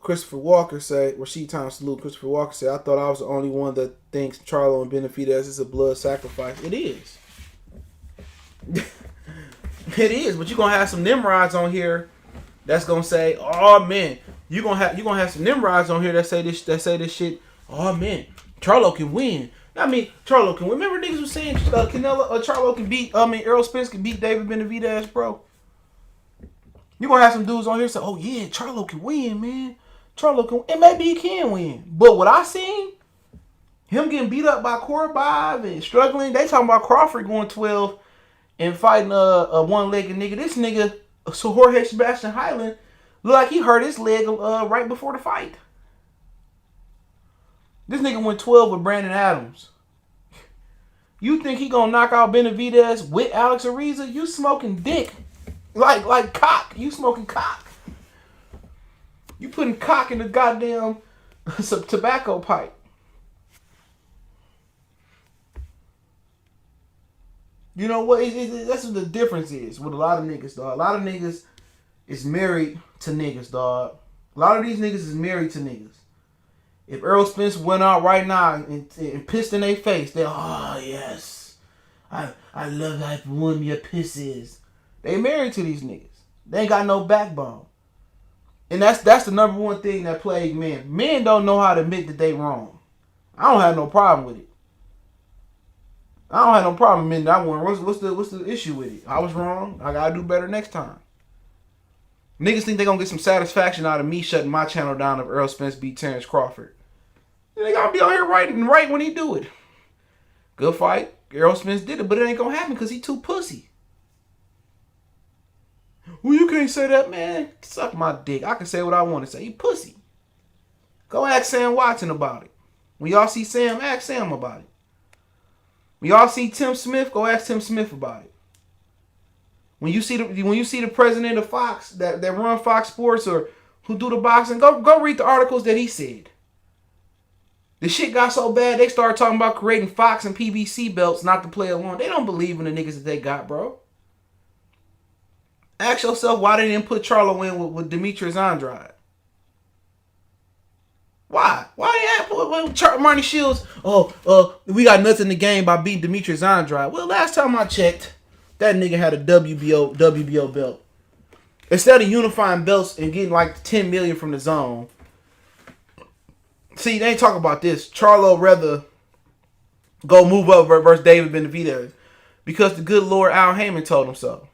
Christopher Walker said, Rashid Thomas salute. Christopher Walker said, I thought I was the only one that thinks Charlo and Benavidez is a blood sacrifice. It is. It is, but you're gonna have some Nimrods on here that's gonna say, oh man, you're gonna have some Nimrods on here that say this shit, oh man, Charlo can win. Charlo can win. Remember niggas was saying Charlo can beat Errol Spence can beat David Benavidez, bro. You're gonna have some dudes on here say, oh yeah, Charlo can win, man. Charlo can, and maybe he can win. But what I seen, him getting beat up by Korobov and struggling. They talking about Crawford going 12 and fighting a one-legged nigga. This nigga, so Jorge Sebastian Highland, look like he hurt his leg right before the fight. This nigga went 12 with Brandon Adams. You think he gonna knock out Benavidez with Alex Ariza? You smoking dick. Like cock. You smoking cock. You putting cock in the goddamn some tobacco pipe. You know what? That's what the difference is with a lot of niggas, dog. A lot of niggas is married to niggas, dog. A lot of these niggas is married to niggas. If Errol Spence went out right now and pissed in their face, they're, oh, yes. I love how warm your piss is. They married to these niggas. They ain't got no backbone. And that's the number one thing that plague men. Men don't know how to admit that they wrong. I don't have no problem with it. I don't have no problem admitting that one. What's the issue with it? I was wrong. I gotta do better next time. Niggas think they gonna get some satisfaction out of me shutting my channel down if Errol Spence beat Terrence Crawford. They gotta be out here right when he do it. Good fight. Errol Spence did it, but it ain't gonna happen because he too pussy. Well, you can't say that, man. Suck my dick. I can say what I want to say. He pussy. Go ask Sam Watson about it. When y'all see Sam, ask Sam about it. When y'all see Tim Smith, go ask Tim Smith about it. When you see the president of Fox that run Fox Sports or who do the boxing, go read the articles that he said. The shit got so bad they started talking about creating Fox and PBC belts not to play along. They don't believe in the niggas that they got, bro. Ask yourself why they didn't put Charlo in with Demetrius Andrade. Why? Why they put Marty Shields? We got nothing to gain by beating Demetrius Andrade. Well, last time I checked, that nigga had a WBO belt. Instead of unifying belts and getting like 10 million from the zone. See, they ain't talking about this. Charlo rather go move up versus David Benavidez because the good Lord Al Heyman told him so.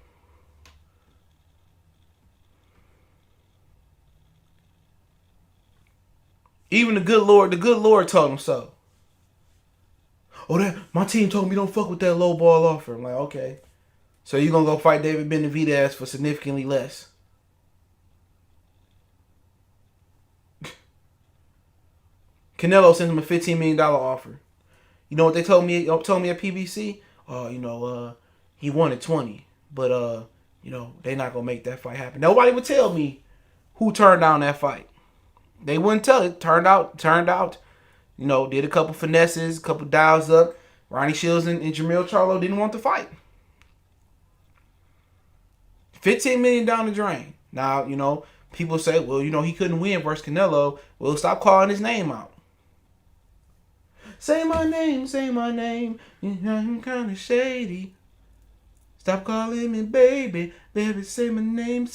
Even the good Lord told him so. Oh, my team told me don't fuck with that low ball offer. I'm like, okay. So you gonna go fight David Benavidez for significantly less? Canelo sent him a $15 million offer. You know what they told me at PBC? He wanted 20. But, they not going to make that fight happen. Nobody would tell me who turned down that fight. They wouldn't tell it. Turned out, did a couple finesses, a couple dials up. Ronnie Shields and Jermell Charlo didn't want the fight. $15 million down the drain. Now, people say, well, he couldn't win versus Canelo. Well, stop calling his name out. Say my name, I'm kind of shady. Stop calling me baby, say my name.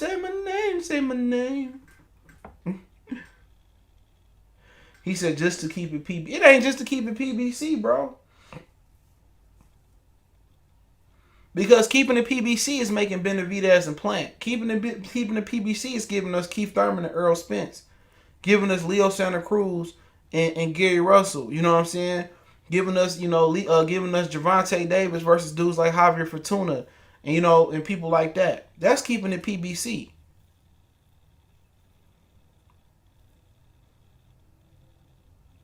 He said just to keep it PBC. It ain't just to keep it PBC, bro. Because keeping the PBC is making Benavidez and Plant. Keeping the PBC is giving us Keith Thurman and Errol Spence. Giving us Leo Santa Cruz and Gary Russell, you know what I'm saying? Giving us, giving us Gervonta Davis versus dudes like Javier Fortuna, and people like that. That's keeping it PBC.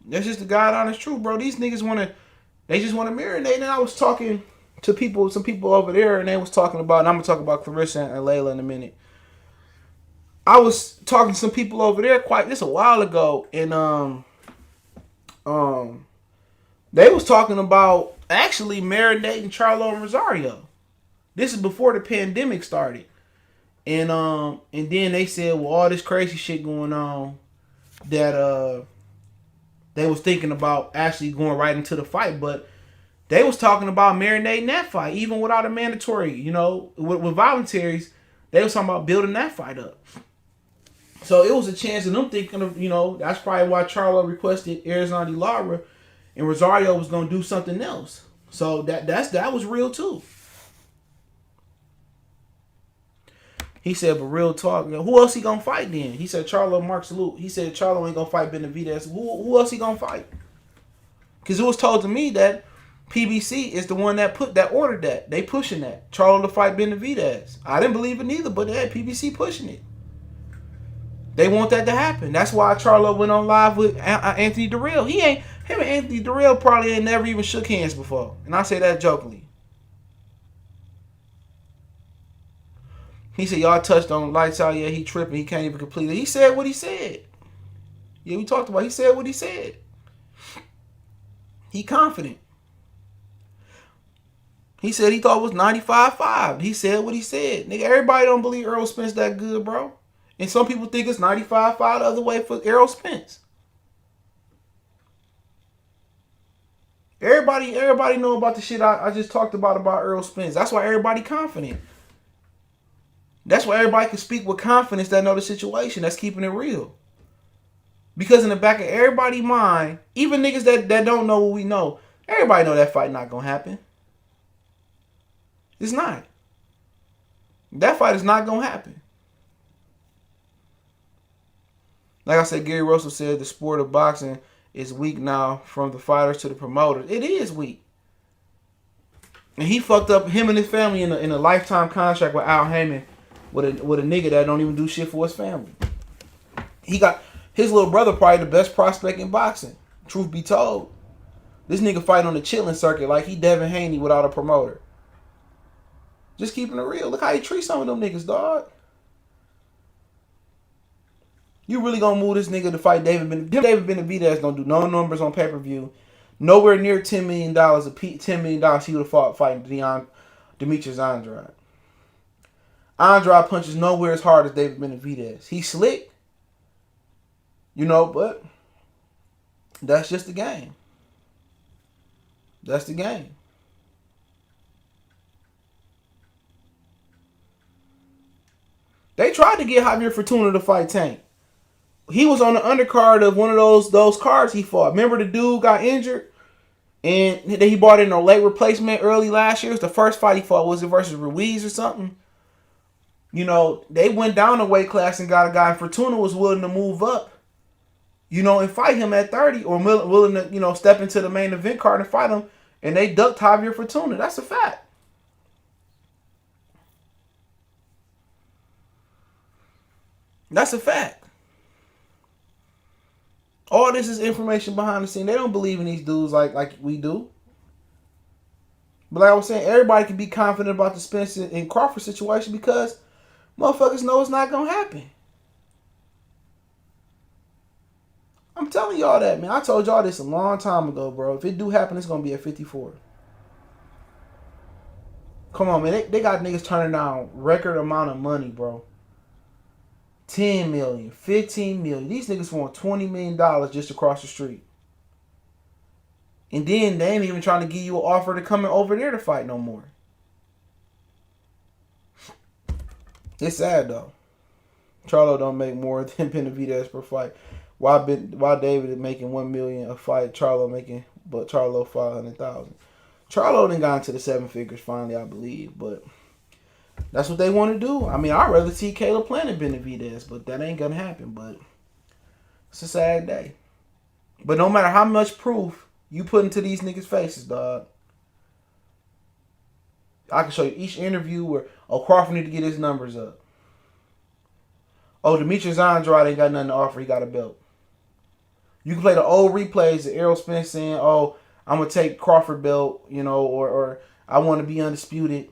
That's just the God honest truth, bro. These niggas they just want to marinate. And I was talking to some people over there, and they was talking about, and I'm gonna talk about Clarissa and Layla in a minute. I was talking to some people over there this a while ago, and they was talking about actually marinating Charlo and Rosario. This is before the pandemic started. And then they said, well, all this crazy shit going on that they was thinking about actually going right into the fight, but they was talking about marinating that fight, even without a mandatory, with voluntaries, they was talking about building that fight up. So it was a chance of them thinking of, that's probably why Charlo requested Arizona Lara, and Rosario was going to do something else. So that was real too. He said, but real talk, who else he gonna fight then? He said Charlo, Mark Salute. He said Charlo ain't gonna fight Benavidez. Who else he gonna fight? Because it was told to me that PBC is the one that ordered that. They pushing that. Charlo to fight Benavidez. I didn't believe it neither, but yeah, PBC pushing it. They want that to happen. That's why Charlo went on live with Anthony Dirrell. Him and Anthony Dirrell probably ain't never even shook hands before. And I say that jokingly. He said, y'all touched on lights out. Yeah, he tripping. He can't even complete it. He said what he said. Yeah, we talked about it. He said what he said. He confident. He said he thought it was 95-5. He said what he said. Nigga, everybody don't believe Errol Spence that good, bro. And some people think it's 95-5 the other way for Errol Spence. Everybody know about the shit I just talked about Errol Spence. That's why everybody confident. That's why everybody can speak with confidence that know the situation. That's keeping it real. Because in the back of everybody's mind, even niggas that don't know what we know, everybody know that fight not gonna happen. It's not. That fight is not gonna happen. Like I said, Gary Russell said the sport of boxing is weak now, from the fighters to the promoters. It is weak. And he fucked up him and his family in a lifetime contract with Al Heyman with a nigga that don't even do shit for his family. He got his little brother probably the best prospect in boxing. Truth be told. This nigga fight on the chilling circuit like he Devin Haney without a promoter. Just keeping it real. Look how he treats some of them niggas, dog. You really gonna move this nigga to fight David Benavidez? David Benavidez don't do no numbers on pay-per-view. Nowhere near $10 million. $10 million he would have fought fighting Demetrius Andrade. Andrade punches nowhere as hard as David Benavidez. He's slick. You know, but that's just the game. That's the game. They tried to get Javier Fortuna to fight Tank. He was on the undercard of one of those cards he fought. Remember the dude got injured? And then he brought in a late replacement early last year. It was the first fight he fought. Was it versus Ruiz or something? You know, they went down a weight class and got a guy. Fortuna was willing to move up, you know, and fight him at 30, or willing to, you know, step into the main event card and fight him. And they ducked Javier Fortuna. That's a fact. That's a fact. All this is information behind the scene. They don't believe in these dudes like we do. But like I was saying, everybody can be confident about the Spence and Crawford situation because motherfuckers know it's not going to happen. I'm telling y'all that, man. I told y'all this a long time ago, bro. If it do happen, it's going to be at 54. Come on, man. They got niggas turning down record amount of money, bro. 10 million, 15 million. These niggas want $20 million just across the street. And then they ain't even trying to give you an offer to come over there to fight no more. It's sad though. Charlo don't make more than Benavidez per fight. Why David is making $1 million a fight? Charlo 500,000. Charlo done got into the seven figures finally, I believe, but that's what they want to do. I mean, I'd rather see Caleb Plant than Benavidez, but that ain't gonna happen. But it's a sad day. But no matter how much proof you put into these niggas' faces, dog, I can show you each interview where Crawford need to get his numbers up. Demetrius Andrade ain't got nothing to offer. He got a belt. You can play the old replays of Errol Spence saying, I'm going to take Crawford belt, you know, or I want to be undisputed,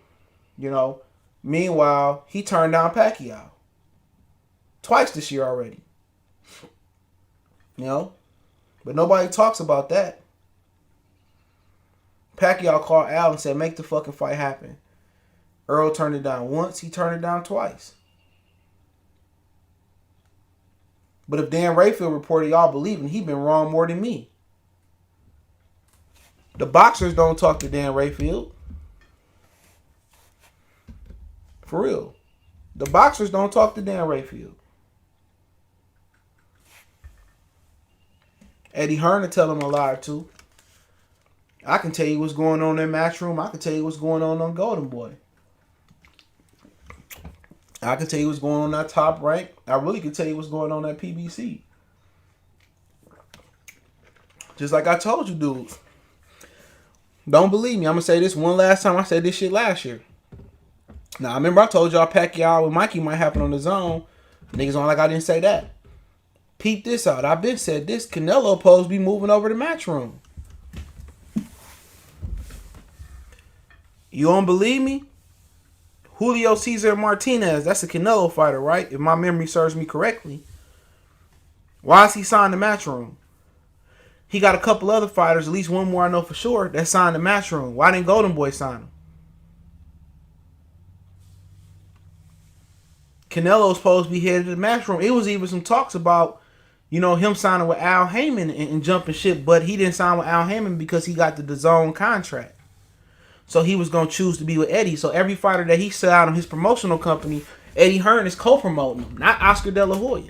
you know. Meanwhile, he turned down Pacquiao. Twice this year already. You know? But nobody talks about that. Pacquiao called Al and said, make the fucking fight happen. Earl turned it down once. He turned it down twice. But if Dan Rayfield reported, y'all believe him, he been wrong more than me. The boxers don't talk to Dan Rayfield. For real. The boxers don't talk to Dan Rayfield. Eddie Hearn will tell him a lie or two. I can tell you what's going on in Matchroom. I can tell you what's going on Golden Boy. I can tell you what's going on that Top Rank. I really can tell you what's going on at PBC. Just like I told you, dudes. Don't believe me. I'm going to say this one last time. I said this shit last year. Now, I remember I told y'all Pacquiao with Mikey might happen on the zone. Niggas on like I didn't say that. Peep this out. I've been said this. Canelo supposed to be moving over to Matchroom. You don't believe me? Julio Cesar Martinez. That's a Canelo fighter, right? If my memory serves me correctly. Why is he signed to Matchroom? He got a couple other fighters, at least one more I know for sure, that signed to Matchroom. Why didn't Golden Boy sign him? Canelo's supposed to be headed to the Matchroom. It was even some talks about, him signing with Al Heyman and jumping ship, but he didn't sign with Al Heyman because he got the DAZN contract. So he was going to choose to be with Eddie. So every fighter that he set out on his promotional company, Eddie Hearn is co-promoting him, not Oscar De La Hoya.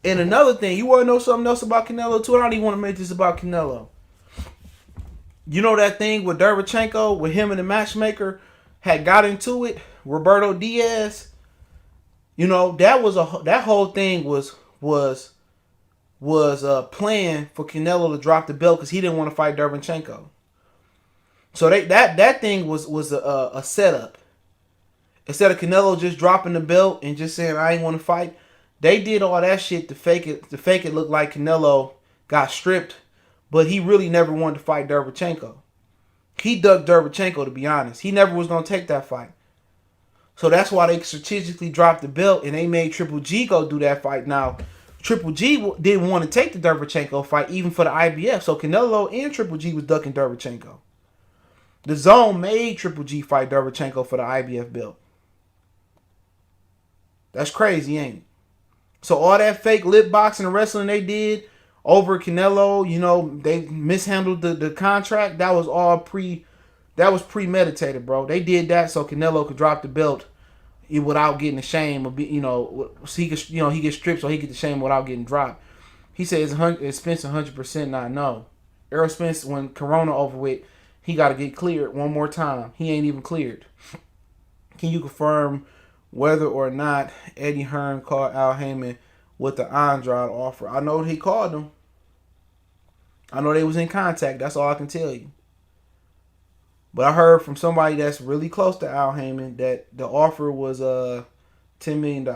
And another thing, you want to know something else about Canelo too? I don't even want to make this about Canelo. You know that thing with Derevchenko, with him and the matchmaker had got into it, Roberto Diaz. That whole thing was a plan for Canelo to drop the belt because he didn't want to fight Derevchenko. So that thing was a setup. Instead of Canelo just dropping the belt and just saying I ain't want to fight, they did all that shit to fake it look like Canelo got stripped, but he really never wanted to fight Derevchenko. He ducked Derevchenko, to be honest. He never was going to take that fight. So that's why they strategically dropped the belt and they made Triple G go do that fight. Now, Triple G didn't want to take the Derevchenko fight even for the IBF. So Canelo and Triple G was ducking Derevchenko. The Zone made Triple G fight Derevchenko for the IBF belt. That's crazy, ain't it? So all that fake lip boxing and wrestling they did over Canelo, they mishandled the contract. That was all premeditated, bro. They did that so Canelo could drop the belt without getting the shame of so he could he gets stripped so he get the shame without getting dropped. He said it's Spence 100% not no. Errol Spence, when Corona over with, he got to get cleared one more time. He ain't even cleared. Can you confirm whether or not Eddie Hearn called Al Heyman with the Andrade offer? I know he called him. I know they was in contact. That's all I can tell you. But I heard from somebody that's really close to Al Heyman that the offer was $10 million.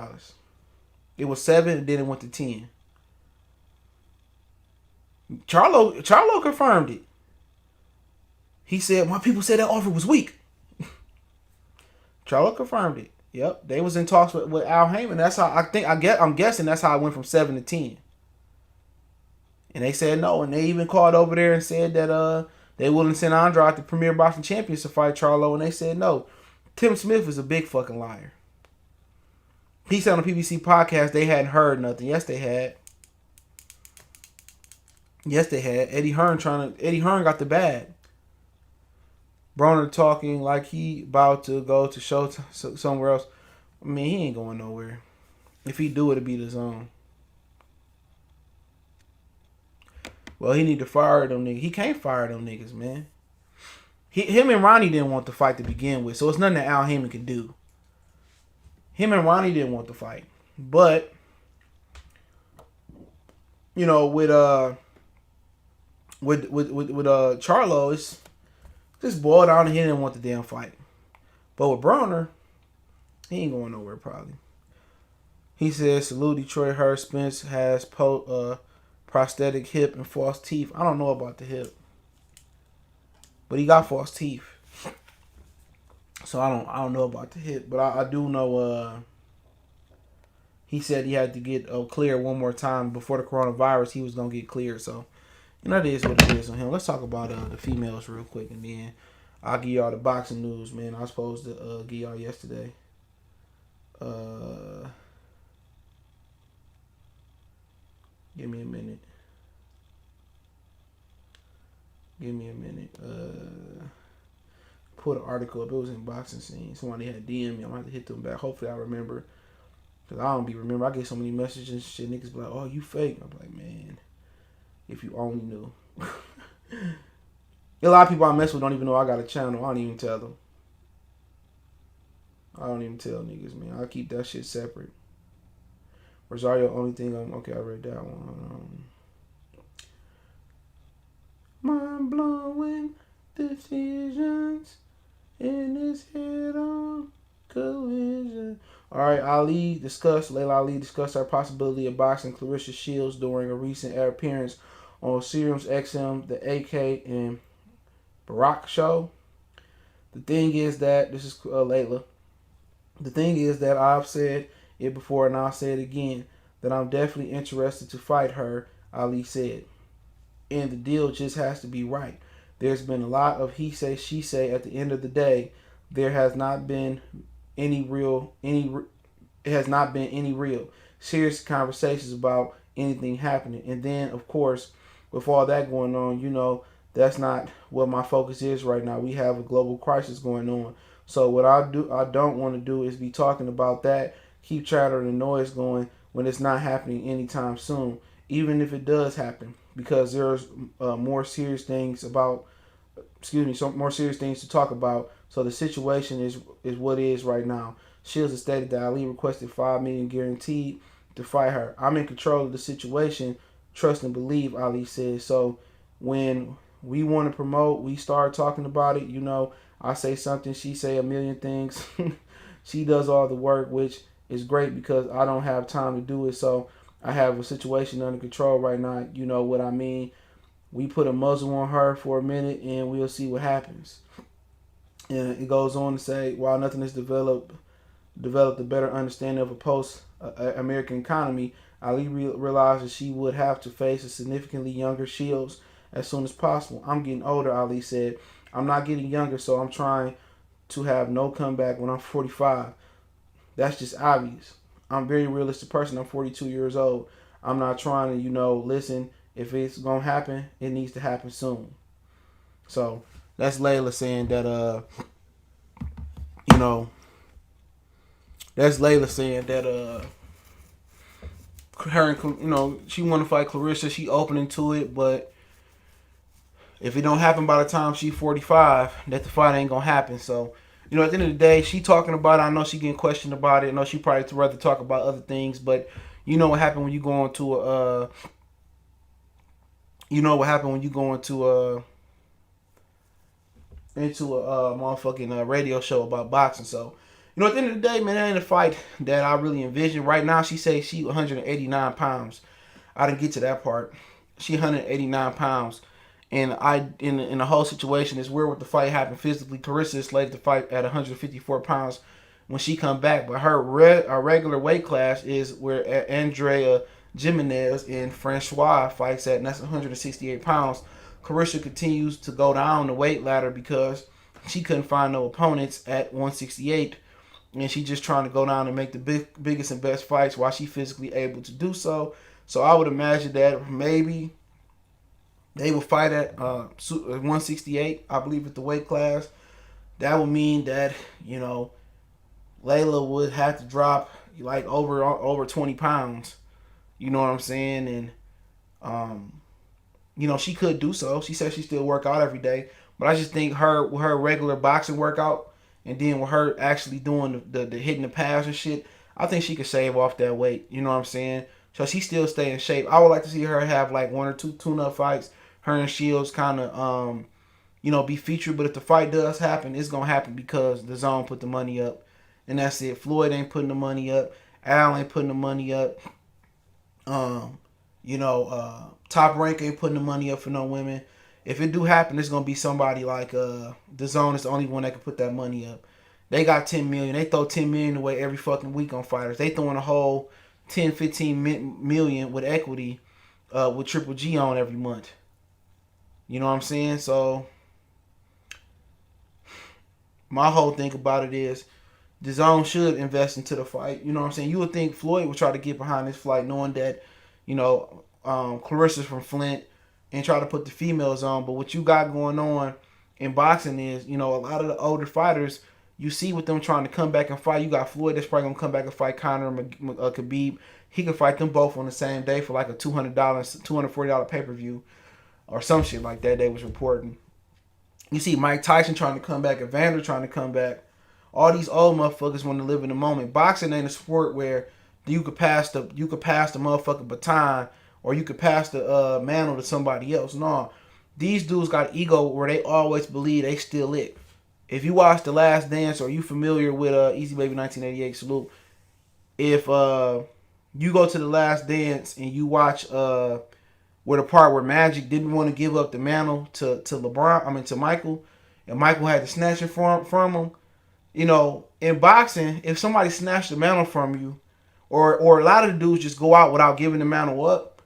It was 7, and then it went to 10. Charlo confirmed it. He said, my people said that offer was weak. Charlo confirmed it. Yep, they was in talks with Al Heyman. That's how I'm guessing that's how it went from 7 to 10. And they said no, and they even called over there and said that they wouldn't send Andrade the Premier Boxing Champions to fight Charlo, and they said no. Tim Smith is a big fucking liar. He said on the PBC podcast they hadn't heard nothing. Yes, they had. Eddie Hearn got the bag. Broner talking like he about to go to show somewhere else. I mean, he ain't going nowhere. If he do, it'll be the Zone. Well, he need to fire them niggas. He can't fire them niggas, man. Him and Ronnie didn't want the fight to begin with, so it's nothing that Al Heyman can do. Him and Ronnie didn't want the fight, but with Charlo, it's just boiled down to he didn't want the damn fight. But with Broner, he ain't going nowhere probably. He says, salute Detroit. Heard Spence has prosthetic hip and false teeth. I don't know about the hip, but he got false teeth. So I don't know about the hip, but I do know he said he had to get cleared one more time before the coronavirus. He was gonna get cleared, so that is what it is on him. Let's talk about the females real quick, and then I'll give y'all the boxing news, man. I was supposed to give y'all yesterday. Give me a minute. Put an article up. It was in Boxing Scene. Somebody had DM me. I'm gonna have to hit them back. Hopefully I remember. Because I don't be remember. I get so many messages and shit. Niggas be like, oh, you fake. I'm like, man, if you only knew. A lot of people I mess with don't even know I got a channel. I don't even tell them. I don't even tell niggas, man. I keep that shit separate. Rosario, only thing okay, I read that one. Mind blowing decisions in this head on collision. Alright, Layla Ali discussed our possibility of boxing Claressa Shields during a recent appearance on Sirius XM, the AK, and Barack show. The thing is that, this is Layla. The thing is that I've said it before and I'll say it again, that I'm definitely interested to fight her, Ali said. And the deal just has to be right. There's been a lot of he say, she say. At the end of the day, there has not been any real serious conversations about anything happening. And then, of course, with all that going on, that's not what my focus is right now. We have a global crisis going on. So what I don't want to do is be talking about that, keep chatter and noise going when it's not happening anytime soon, even if it does happen, because there's more serious things to talk about. So the situation is what it is right now. Shields has stated that Ali requested $5 million guaranteed to fight her. I'm in control of the situation. Trust and believe, Ali said. So when we want to promote, we start talking about it. I say something, she say a million things. She does all the work, which is great because I don't have time to do it. So I have a situation under control right now. You know what I mean? We put a muzzle on her for a minute and we'll see what happens. And it goes on to say, while nothing has developed a better understanding of a post-American economy, Ali realized that she would have to face a significantly younger Shields as soon as possible. I'm getting older, Ali said. I'm not getting younger, so I'm trying to have no comeback when I'm 45. That's just obvious. I'm a very realistic person. I'm 42 years old. I'm not trying to, listen, if it's going to happen, it needs to happen soon. So that's Layla saying that, her and, she want to fight Claressa. She opening to it, but if it don't happen by the time she's 45, that the fight ain't going to happen. So, at the end of the day, she talking about it. I know she getting questioned about it. I know she probably would rather talk about other things, but you know what happened when you go into a, motherfucking radio show about boxing. So, at the end of the day, man, that ain't a fight that I really envision. Right now, she say she 189 pounds. I didn't get to that part. She 189 pounds. And in the whole situation is where would the fight happen physically. Claressa is slated to fight at 154 pounds when she come back. But her regular weight class is where Andrea Jimenez and Francois fights at, and that's 168 pounds. Claressa continues to go down the weight ladder because she couldn't find no opponents at 168. And she just trying to go down and make the biggest and best fights while she physically able to do so. So I would imagine that maybe they will fight at 168, I believe, at the weight class. That would mean that, Layla would have to drop like over 20 pounds. You know what I'm saying? And, she could do so. She said she still work out every day. But I just think with her regular boxing workout and then with her actually doing the hitting the pads and shit, I think she could shave off that weight. You know what I'm saying? So she still stay in shape. I would like to see her have like one or two tune-up fights. Her and Shields kind of, be featured. But if the fight does happen, it's going to happen because the Zone put the money up. And that's it. Floyd ain't putting the money up. Al ain't putting the money up. Top Rank ain't putting the money up for no women. If it do happen, it's going to be somebody like the Zone is the only one that can put that money up. They got $10 million. They throw $10 million away every fucking week on fighters. They throwing a whole $10, $15 million with equity with Triple G on every month. You know what I'm saying? So my whole thing about it is the Zone should invest into the fight. You know what I'm saying? You would think Floyd would try to get behind this fight knowing that, Claressa's from Flint and try to put the females on. But what you got going on in boxing is, a lot of the older fighters, you see with them trying to come back and fight. You got Floyd that's probably going to come back and fight Conor Khabib. He can fight them both on the same day for like a $240 pay-per-view. Or some shit like that they was reporting. You see Mike Tyson trying to come back, Evander trying to come back. All these old motherfuckers want to live in the moment. Boxing ain't a sport where you could pass the motherfucking baton, or you could pass the mantle to somebody else. No, these dudes got ego where they always believe they still it. If you watch The Last Dance, or you familiar with Easy Baby 1988, salute. If you go to The Last Dance and you watch where the part where Magic didn't want to give up the mantle to to Michael, and Michael had to snatch it from him. You know, in boxing, if somebody snatched the mantle from you, or a lot of the dudes just go out without giving the mantle up,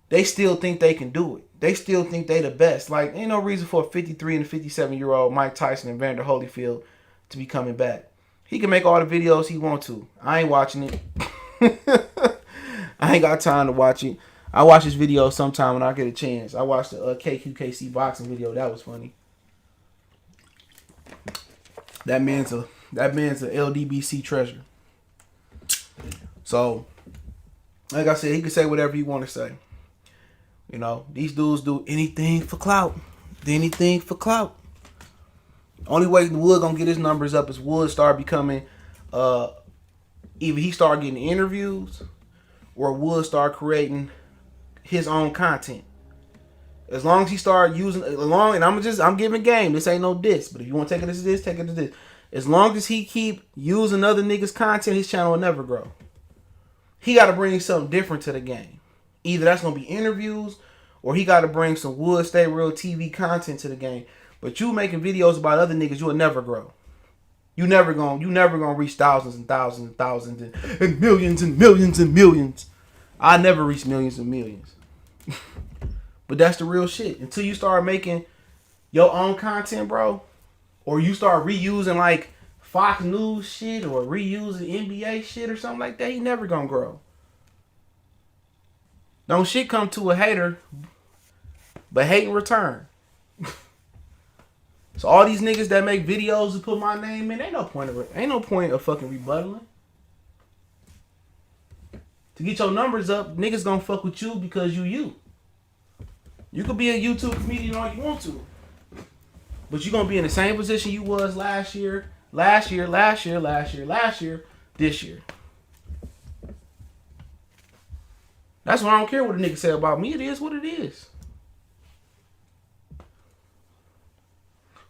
they still think they can do it. They still think they the best. Like, ain't no reason for a 53 and a 57-year-old Mike Tyson and Vander Holyfield to be coming back. He can make all the videos he want to. I ain't watching it. I ain't got time to watch it. I watch his video sometime when I get a chance. I watched the KQKC boxing video. That was funny. That man's a LDBC treasure. So, like I said, he can say whatever he want to say. You know, these dudes do anything for clout. Anything for clout. Only way Wood gonna get his numbers up is Wood start becoming, either he start getting interviews, or Wood start creating his own content. As long as he start using, and I'm giving game. This ain't no diss, but if you want to take it as this, take it as this. As long as he keep using other niggas' content, his channel will never grow. He got to bring something different to the game. Either that's gonna be interviews, or he got to bring some Wood Stay Real TV content to the game. But you making videos about other niggas, you will never grow. You never gonna reach thousands and thousands and thousands and millions and millions and millions. I never reach millions and millions. But that's the real shit. Until you start making your own content, bro, or you start reusing like Fox News shit or reusing NBA shit or something like that, he never gonna grow. Don't shit come to a hater, but hate in return. So all these niggas that make videos and put my name in, ain't no point of fucking rebuttaling. To get your numbers up, niggas gonna fuck with you because you. You could be a YouTube comedian all you want to, but you gonna be in the same position you was last year, this year. That's why I don't care what a nigga say about me. It is what it is.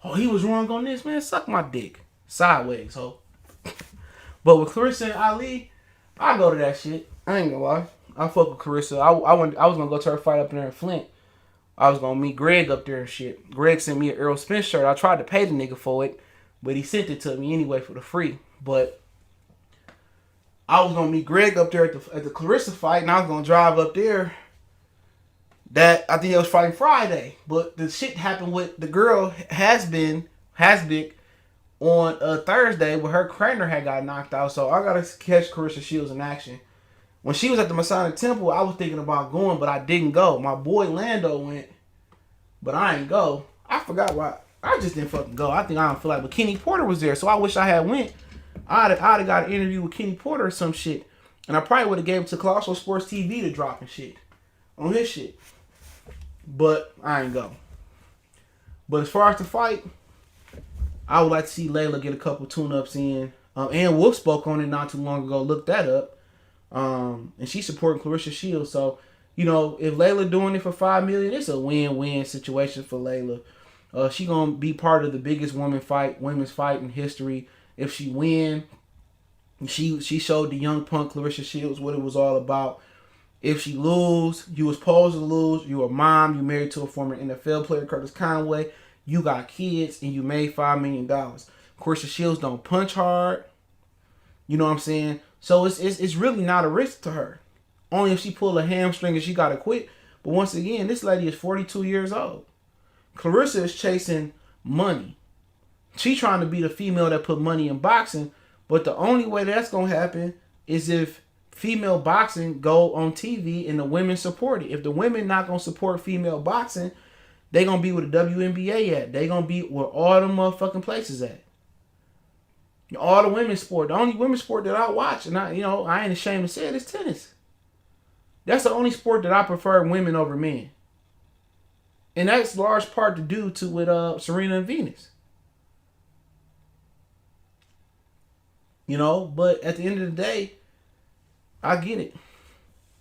Oh, he was wrong on this, man. Suck my dick. Sideways, ho. But with Clarissa and Ali, I go to that shit. I ain't gonna lie. I fuck with Clarissa. I was gonna go to her fight up there in Flint. I was gonna meet Greg up there and shit. Greg sent me an Errol Spence shirt. I tried to pay the nigga for it, but he sent it to me anyway for the free. But I was gonna meet Greg up there at the Clarissa fight, and I was gonna drive up there. That I think it was fighting Friday, but the shit happened with the girl Hasbick on Thursday, where her trainer had got knocked out. So I gotta catch Clarissa Shields in action. When she was at the Masonic Temple, I was thinking about going, but I didn't go. My boy Lando went, but I ain't go. I forgot why. I just didn't fucking go. I think I don't feel like. But Kenny Porter was there, so I wish I had went. I'd have got an interview with Kenny Porter or some shit, and I probably would have gave it to Colossal Sports TV to drop and shit on his shit. But I ain't go. But as far as the fight, I would like to see Layla get a couple tune-ups in. And Wolf spoke on it not too long ago. Look that up. And she's supporting Clarissa Shields. So, you know, if Layla doing it for $5 million, it's a win-win situation for Layla. She gonna be part of the biggest women's fight in history. If she win, she showed the young punk Clarissa Shields what it was all about. If she lose, you was supposed to lose. You a mom. You married to a former NFL player, Curtis Conway. You got kids, and you made $5 million. Clarissa Shields don't punch hard. You know what I'm saying? So it's really not a risk to her. Only if she pull a hamstring and she got to quit. But once again, this lady is 42 years old. Clarissa is chasing money. She trying to be the female that put money in boxing. But the only way that's going to happen is if female boxing go on TV and the women support it. If the women not going to support female boxing, they going to be where the WNBA at. They going to be where all the motherfucking places at. All the women's sport. The only women's sport that I watch, and I ain't ashamed to say it, is tennis. That's the only sport that I prefer women over men. And that's large part to do with Serena and Venus. But at the end of the day, I get it.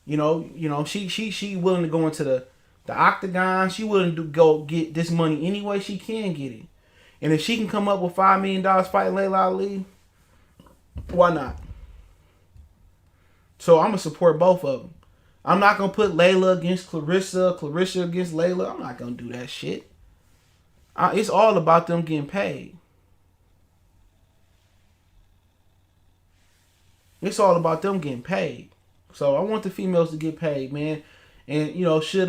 She willing to go into the octagon. She willing to go get this money any way she can get it. And if she can come up with $5 million fighting Layla Ali, why not? So I'm gonna support both of them. I'm not gonna put Layla against Clarissa, Clarissa against Layla. I'm not gonna do that shit. It's all about them getting paid. It's all about them getting paid. So I want the females to get paid, man. And should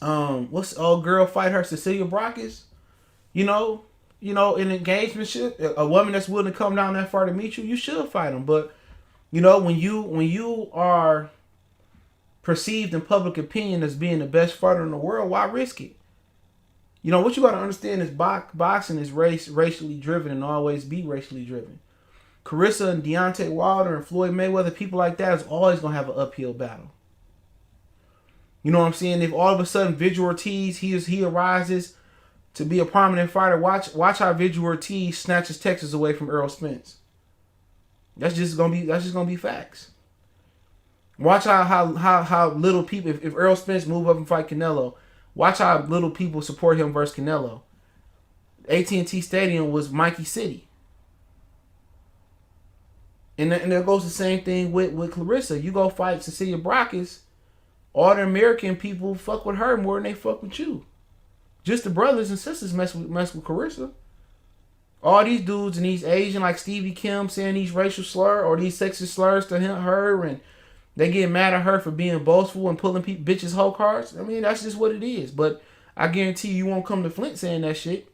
what's the old girl fight her, Cecilia Brackes? An engagement shit, a woman that's willing to come down that far to meet you, you should fight them. But when you are perceived in public opinion as being the best fighter in the world, why risk it? What you got to understand is boxing is racially driven and always be racially driven. Carissa and Deontay Wilder and Floyd Mayweather, people like that is always gonna have an uphill battle. You know what I'm saying? If all of a sudden Vigil Ortiz he arises to be a prominent fighter, watch how Vigil Ortiz snatches Texas away from Errol Spence. That's just gonna be facts. Watch how little people, if Errol Spence move up and fight Canelo, watch how little people support him versus Canelo. AT&T Stadium was Mikey City. And there goes the same thing with Clarissa. You go fight Cecilia Brackes, all the American people fuck with her more than they fuck with you. Just the brothers and sisters mess with Clarissa. All these dudes and these Asian like Stevie Kim saying these racial slurs or these sexist slurs to her, and they get mad at her for being boastful and pulling bitches' whole cards. I mean, that's just what it is. But I guarantee you won't come to Flint saying that shit.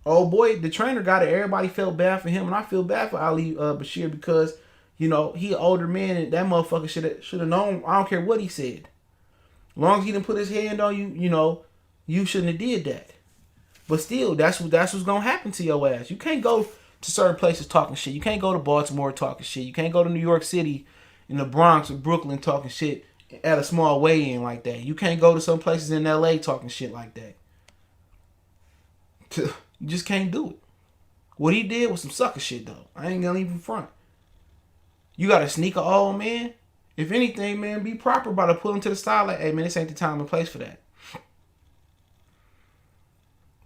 Oh boy, the trainer got it. Everybody felt bad for him, and I feel bad for Ali Bashir because he an older man, and that motherfucker should have known. I don't care what he said, as long as he didn't put his hand on you, you shouldn't have did that. But still, that's what's gonna happen to your ass. You can't go to certain places talking shit. You can't go to Baltimore talking shit. You can't go to New York City, in the Bronx or Brooklyn talking shit at a small weigh-in like that. You can't go to some places in LA talking shit like that. You just can't do it. What he did was some sucker shit, though. I ain't gonna even front. You got to sneak a old man. If anything, man, be proper about it. Pull him to the side like, hey, man, this ain't the time and place for that.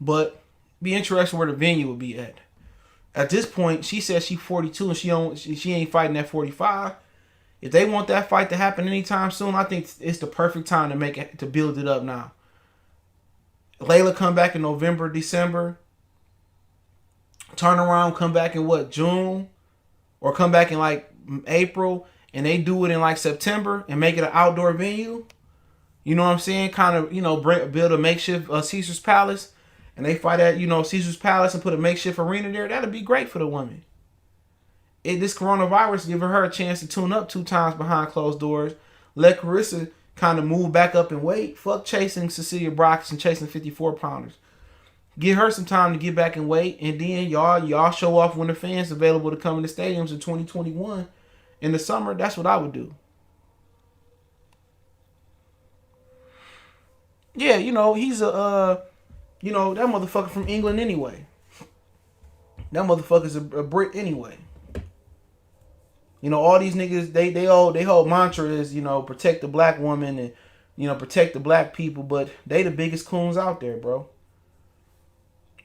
But be interested where the venue will be at. At this point, she says she's 42 and she ain't fighting at 45. If they want that fight to happen anytime soon, I think it's the perfect time to build it up now. Layla come back in November, December. Turn around, come back in June? Or come back in like April, and they do it in like September and make it an outdoor venue. You know what I'm saying? Kind of, build a makeshift Caesar's Palace, and they fight at, Caesar's Palace and put a makeshift arena there. That'd be great for the women. This coronavirus giving her a chance to tune up 2 times behind closed doors. Let Carissa kind of move back up in weight. Fuck chasing Cecilia Brackes and chasing 54-pounders. Give her some time to get back in weight, and then y'all show off when the fans available to come in the stadiums in 2021 in the summer. That's what I would do. Yeah, he's that motherfucker from England anyway. That motherfucker's a Brit anyway. All these niggas, they whole mantra is, protect the black woman and, protect the black people, but they the biggest coons out there, bro.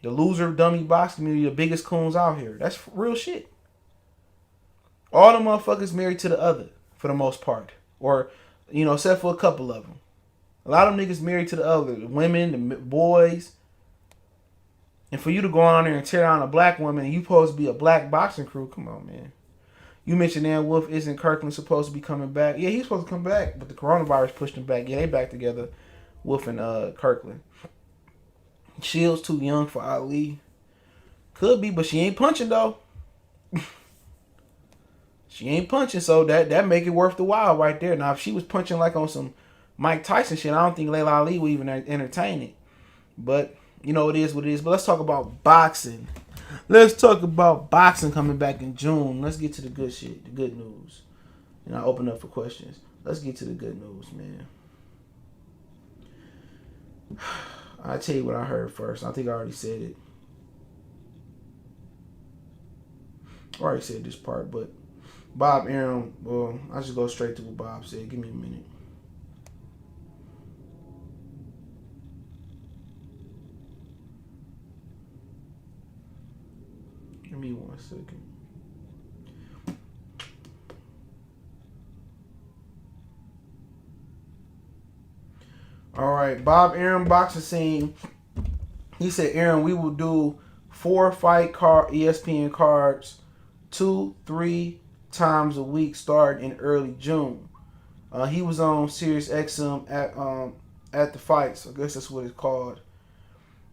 The loser dummy box community, the biggest coons out here. That's real shit. All the motherfuckers married to the other, for the most part. Or, except for a couple of them. A lot of them niggas married to the other. The women, the boys. And for you to go on there and tear down a black woman and you supposed to be a black boxing crew, come on, man. You mentioned Dan Wolf, isn't Kirkland supposed to be coming back? Yeah, he's supposed to come back, but the coronavirus pushed him back. Yeah, they back together, Wolf and Kirkland. Shields too young for Ali. Could be, but she ain't punching though. She ain't punching, so that make it worth the while right there. Now, if she was punching like on some Mike Tyson shit, I don't think Layla Ali would even entertain it. But, it is what it is. But let's talk about boxing. Let's talk about boxing coming back in June. Let's get to the good shit, the good news. And I'll open up for questions. Let's get to the good news, man. I'll tell you what I heard first. I think I already said it. I already said this part, but Bob Arum, well, I'll just go straight to what Bob said. Give me a minute. Give me 1 second. All right, Bob Arum, boxing scene. He said, Aaron, we will do 4 fight card ESPN cards 2-3 times a week starting in early June. He was on Sirius XM at the fights. I guess that's what it's called.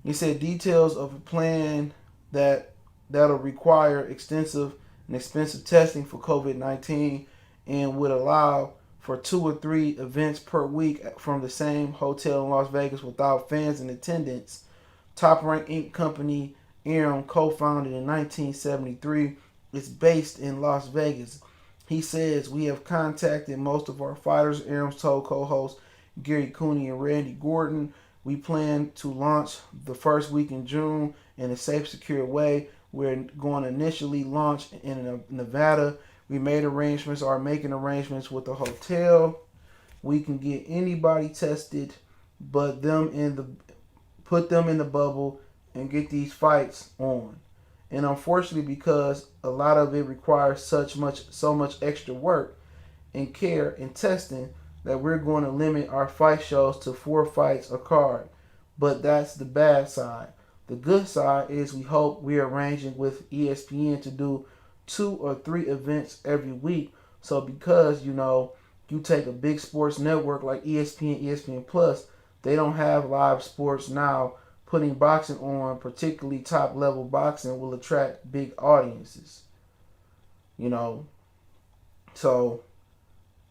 He said details of a plan that'll require extensive and expensive testing for COVID-19 and would allow for 2 or 3 events per week from the same hotel in Las Vegas without fans in attendance. Top Rank Inc. company Arum co-founded in 1973 is based in Las Vegas. He says, we have contacted most of our fighters, Arum told co-hosts Gary Cooney and Randy Gordon. We plan to launch the first week in June in a safe, secure way. We're going to initially launch in Nevada. We are making arrangements with the hotel. We can get anybody tested, but put them in the bubble and get these fights on. And unfortunately, because a lot of it requires so much extra work and care and testing, that we're going to limit our fight shows to 4 fights a card. But that's the bad side. The good side is we hope we're arranging with ESPN to do 2 or 3 events every week. So because, you take a big sports network like ESPN, ESPN Plus, they don't have live sports now. Putting boxing on, particularly top level boxing, will attract big audiences. So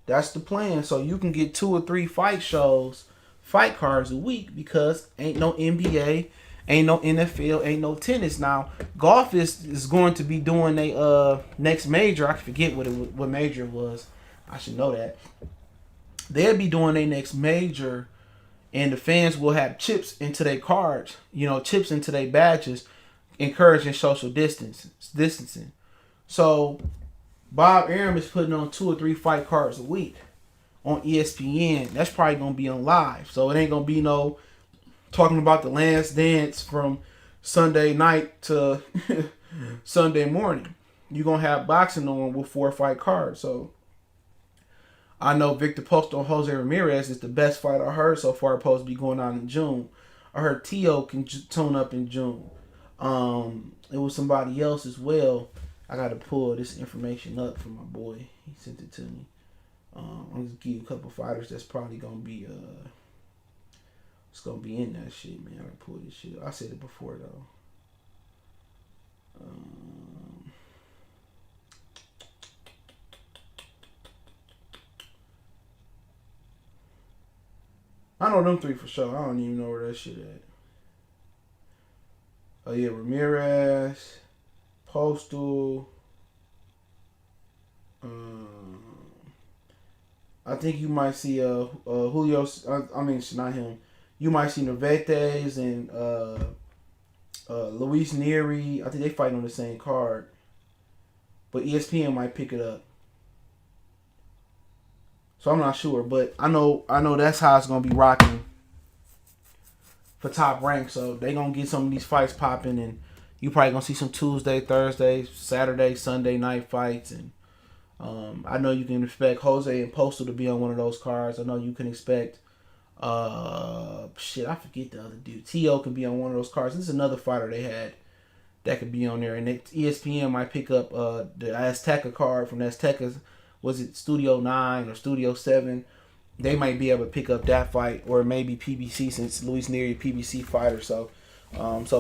that's the plan. So you can get 2 or 3 fight cards a week, because ain't no NBA, ain't no NFL, ain't no tennis. Now, golf is going to be doing a next major. I forget what major it was. I should know that. They'll be doing their next major, and the fans will have chips into their cards, chips into their badges, encouraging social distancing. So Bob Arum is putting on 2 or 3 fight cards a week on ESPN. That's probably gonna be on live, so it ain't gonna be no talking about the last dance from Sunday night to Sunday morning. You're gonna have boxing on with 4 fight cards. So I know Victor Posto and Jose Ramirez is the best fight I heard so far, supposed to be going on in June. I heard Tio can tone up in June. It was somebody else as well. I got to pull this information up from my boy. He sent it to me. I'm going to give you a couple fighters that's probably going to be it's going to be in that shit, man. I got to pull this shit up. I said it before, though. I know them 3 for sure. I don't even know where that shit at. Oh yeah, Ramirez, Postal. I think you might see Julio. I mean, it's not him. You might see Navetes and Luis Neri. I think they fight on the same card, but ESPN might pick it up. So I'm not sure, but I know that's how it's gonna be rocking for Top Rank. So they gonna get some of these fights popping, and you probably gonna see some Tuesday, Thursday, Saturday, Sunday night fights. And I know you can expect Jose and Postal to be on one of those cards. I know you can expect I forget the other dude. T.O. can be on one of those cards. This is another fighter they had that could be on there, and ESPN might pick up the Azteca card from Azteca's. Was it Studio 9 or Studio 7? They might be able to pick up that fight, or maybe PBC, since Luis Neri PBC fighter. So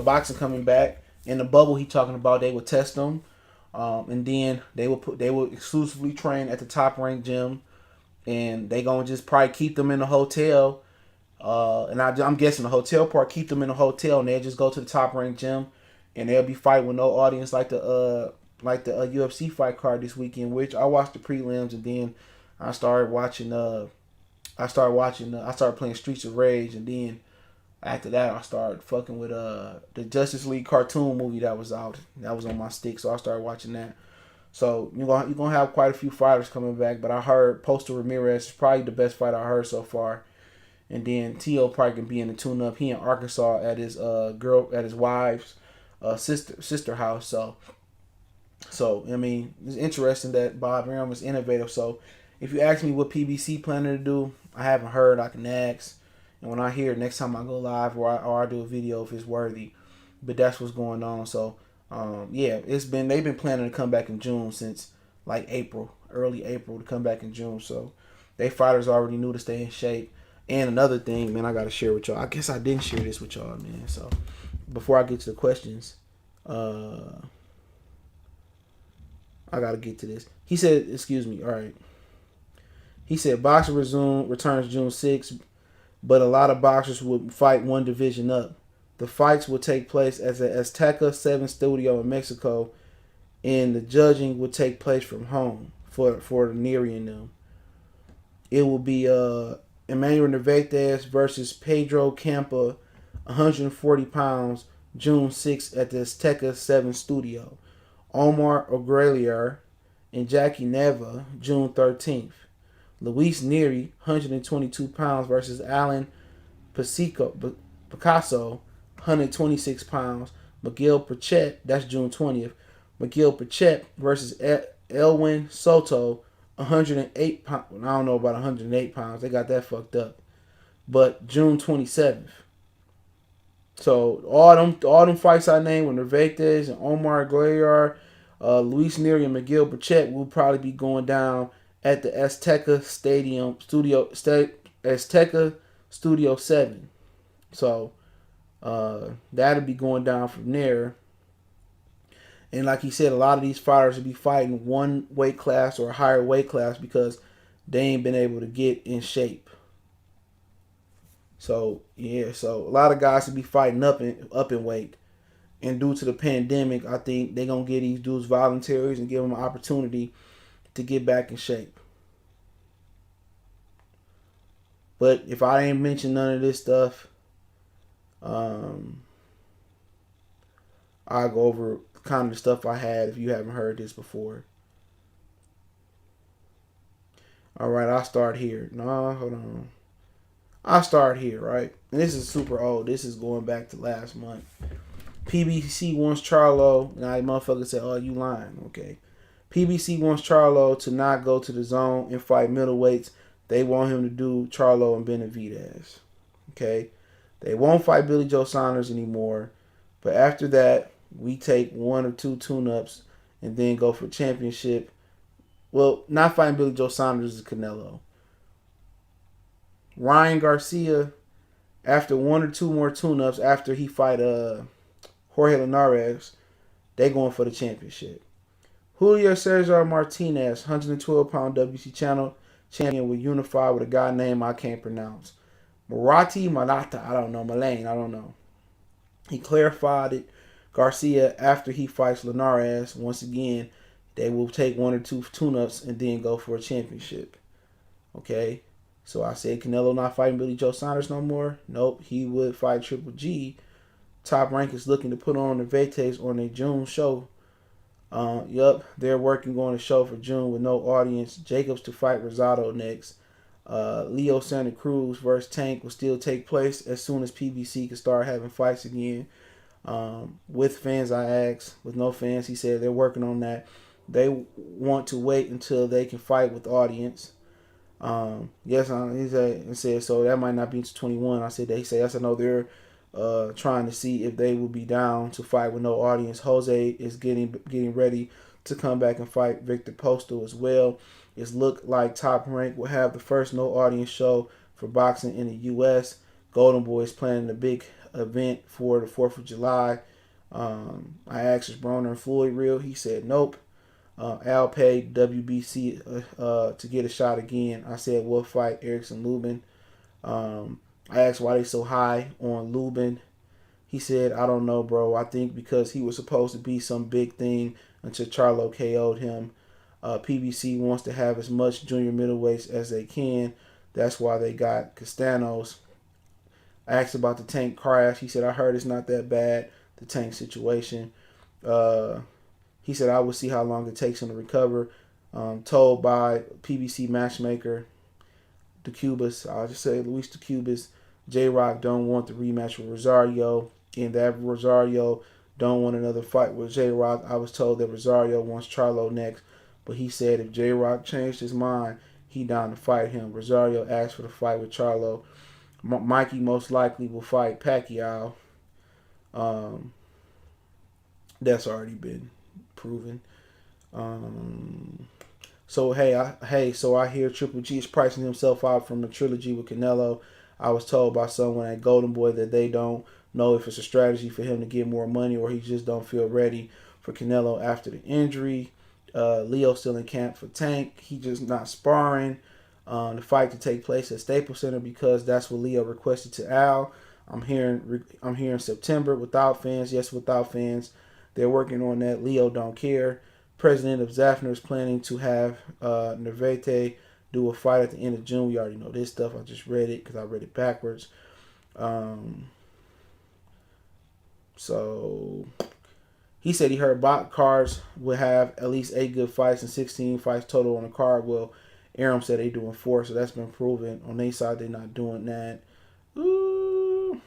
boxing coming back. In the bubble he talking about, they will test them, and then they will exclusively train at the Top Rank gym, and they gonna just probably keep them in the hotel. And I'm guessing the hotel part, keep them in the hotel, and they'll just go to the Top Rank gym, and they'll be fighting with no audience like the UFC fight card this weekend, which I watched the prelims, and then I started playing Streets of Rage, and then after that I started fucking with the Justice League cartoon movie that was out. That was on my stick, so I started watching that. So you're gonna have quite a few fighters coming back. But I heard Postal Ramirez is probably the best fighter I heard so far. And then T.O. probably can be in the tune up. He in Arkansas at his his wife's sister house. So I mean, it's interesting that Bob Arum is innovative. So if you ask me what PBC planning to do, I haven't heard. I can ask, and when I hear next time I go live or I do a video if it's worthy. But that's what's going on. So yeah, they've been planning to come back in June since like early April to come back in June. So they fighters already knew to stay in shape. And another thing, man, I gotta share with y'all. I guess I didn't share this with y'all, man. So before I get to the questions, I gotta get to this. He said, excuse me, all right. He said boxing returns June 6th, but a lot of boxers would fight one division up. The fights will take place at the Azteca 7 studio in Mexico, and the judging will take place from home for Neri and them. It will be Emmanuel Navarrete versus Pedro Campa, 140 pounds, June 6th at the Azteca 7 studio. Omar Ograilier and Jackie Neva, June 13th. Luis Neri, 122 pounds versus Alan Picasso, 126 pounds. Miguel Pichet, that's June 20th. Miguel Pichet versus Elwin Soto, 108 pounds. I don't know about 108 pounds. They got that fucked up. But June 27th. So all them fights I named with Nervates and Omar Goyar, Luis Neri and Miguel Pichet will probably be going down at the Azteca Studio 7. So that'll be going down from there. And like he said, a lot of these fighters will be fighting one weight class or a higher weight class because they ain't been able to get in shape. So yeah, so a lot of guys will be fighting up in weight. And due to the pandemic, I think they're gonna give these dudes voluntaries and give them an opportunity to get back in shape. But if I ain't mention none of this stuff, I'll go over kind of the stuff I had if you haven't heard this before. Alright, I'll start here. No, hold on. I'll start here, right? And this is super old. This is going back to last month. PBC wants Charlo. Now, motherfucker said, oh, you lying. Okay. PBC wants Charlo to not go to the zone and fight middleweights. They want him to do Charlo and Benavidez. Okay. They won't fight Billy Joe Saunders anymore. But after that, we take one or two tune-ups and then go for championship. Well, not fighting Billy Joe Saunders is Canelo. Ryan Garcia, after one or two more tune-ups, after he fight Jorge Linares, they going for the championship. Julio Cesar Martinez, 112-pound WC champion, will unify with a guy named I can't pronounce. Malata, I don't know. Malane, I don't know. He clarified it. Garcia, after he fights Linares, once again, they will take one or two tune-ups and then go for a championship. Okay? So I said Canelo not fighting Billy Joe Saunders no more. Nope, he would fight Triple G. Top Rank is looking to put on the Vetes on their June show. They're working on a show for June with no audience. Jacobs to fight Rosado next. Leo Santa Cruz versus Tank will still take place as soon as PBC can start having fights again. With fans, I asked. With no fans, he said they're working on that. They want to wait until they can fight with audience. Yes, he said so that might not be to 21. I said yes, I know they're trying to see if they will be down to fight with no audience. Jose is getting ready to come back and fight Victor Postal as well. It's looked like Top Rank will have the first no audience show for boxing in the U.S. Golden Boy is planning a big event for the 4th of July. I asked, is Broner and Floyd real? He said nope. Al paid WBC to get a shot again. I said we'll fight Erickson Lubin. I asked why they so high on Lubin. He said, I don't know, bro. I think because he was supposed to be some big thing until Charlo KO'd him. PBC wants to have as much junior middleweights as they can. That's why they got Castanos. I asked about the Tank crash. He said, I heard it's not that bad, the Tank situation. He said, I will see how long it takes him to recover. Told by PBC matchmaker DeCubas, I'll just say Luis DeCubas, J-Rock don't want the rematch with Rosario, and that Rosario don't want another fight with J-Rock. I was told that Rosario wants Charlo next, but he said if J-Rock changed his mind, he down to fight him. Rosario asked for the fight with Charlo. Mikey most likely will fight Pacquiao. That's already been proven. So I hear Triple G is pricing himself out from the trilogy with Canelo. I was told by someone at Golden Boy that they don't know if it's a strategy for him to get more money or he just don't feel ready for Canelo after the injury. Leo still in camp for Tank. He just not sparring. The fight to take place at Staples Center because that's what Leo requested to Al. I'm hearing September without fans. Yes, without fans. They're working on that. Leo don't care. President of Zafner is planning to have Nervete do a fight at the end of June. We already know this stuff. I just read it because I read it backwards. So he said he heard bot cards will have at least 8 good fights and 16 fights total on the card. Well, Aram said they doing 4, so that's been proven. On their side, they're not doing that. Ooh.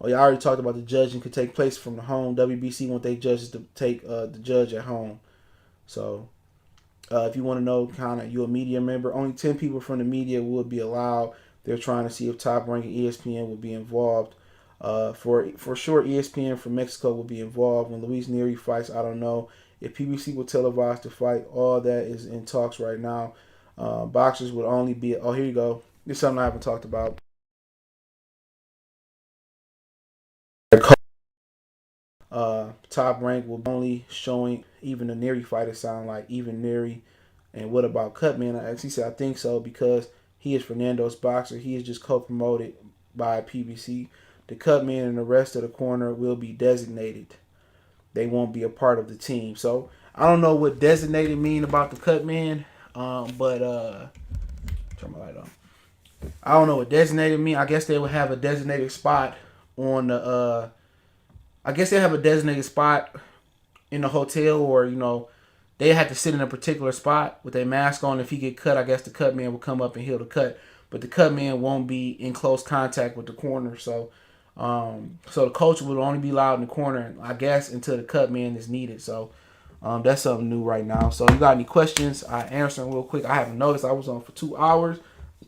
Oh, yeah, I already talked about the judging could take place from the home. WBC want their judges to take the judge at home. So, if you want to know, kind of, you're a media member, only 10 people from the media will be allowed. They're trying to see if Top Rank and ESPN will be involved. For sure, ESPN from Mexico will be involved. When Luis Nery fights, I don't know if PBC will televise the fight. All that is in talks right now. Boxers would only be. Oh, here you go. This is something I haven't talked about. Top Rank will be only showing even the Nery fighters sound like even Nery. And what about Cutman? I actually said I think so because he is Fernando's boxer. He is just co-promoted by PBC. The Cutman and the rest of the corner will be designated. They won't be a part of the team. So I don't know what designated mean about the Cutman, but turn my light on. I don't know what designated mean. I guess they would have a designated spot on the. I guess they have a designated spot in the hotel, or they have to sit in a particular spot with a mask on. If he get cut, I guess the cut man will come up and heal the cut, but the cut man won't be in close contact with the corner. So the coach will only be allowed in the corner, I guess, until the cut man is needed. So that's something new right now. So you got any questions? I answer them real quick. I haven't noticed I was on for 2 hours.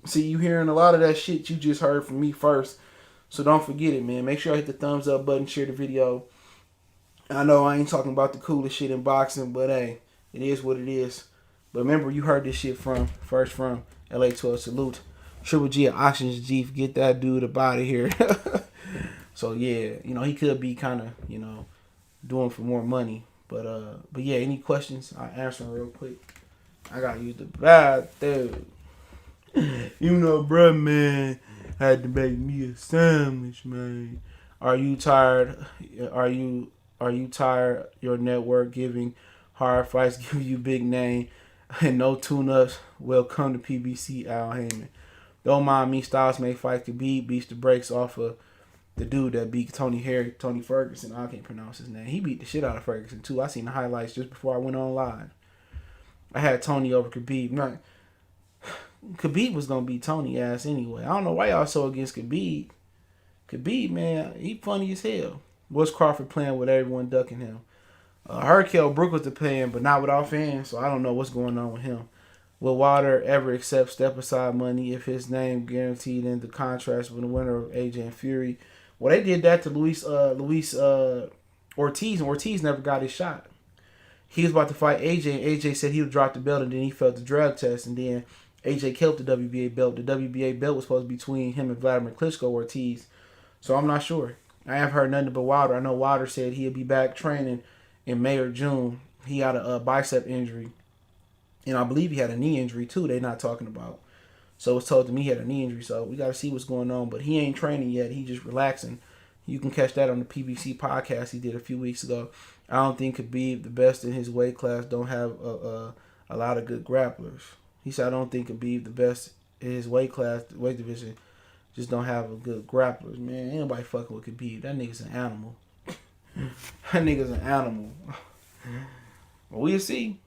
See, you hearing a lot of that shit you just heard from me first. So don't forget it, man. Make sure I hit the thumbs up button, share the video. I know I ain't talking about the coolest shit in boxing, but hey, it is what it is. But remember, you heard this shit from LA 12 Salute. Triple G at Oxygen G. Get that dude up out of here. So yeah, he could be kind of, doing for more money. But yeah, any questions? I'll answer them real quick. I gotta use the bathroom. Bruh, man, had to make me a sandwich, man. Are you tired? Are you tired? Your network giving hard fights, give you big name, and no tune-ups. Welcome to PBC, Al Heyman. Don't mind me. Styles may fight Khabib, beats the brakes off of the dude that beat Tony Ferguson. I can't pronounce his name. He beat the shit out of Ferguson too. I seen the highlights just before I went on live. I had Tony over Khabib. Khabib was gonna beat Tony ass anyway. I don't know why y'all so against Khabib. Khabib, man, he funny as hell. What's Crawford playing with everyone ducking him? Herkel Brook was the plan, but not without fans, so I don't know what's going on with him. Will Wilder ever accept step-aside money if his name guaranteed in the contract with the winner of AJ and Fury? Well, they did that to Luis Ortiz, and Ortiz never got his shot. He was about to fight AJ, and AJ said he would drop the belt, and then he failed the drug test, and then AJ killed the WBA belt. The WBA belt was supposed to be between him and Vladimir Klitschko Ortiz. So I'm not sure. I haven't heard nothing but Wilder. I know Wilder said he'll be back training in May or June. He had a bicep injury. And I believe he had a knee injury too. They're not talking about. So it's told to me he had a knee injury. So we got to see what's going on. But he ain't training yet. He just relaxing. You can catch that on the PBC podcast he did a few weeks ago. I don't think Khabib, the best in his weight class, don't have a lot of good grapplers. He said, I don't think Khabib, the best in his weight class, weight division, just don't have a good grapplers. Man, ain't nobody fucking with Khabib. That nigga's an animal. That nigga's an animal. We'll see.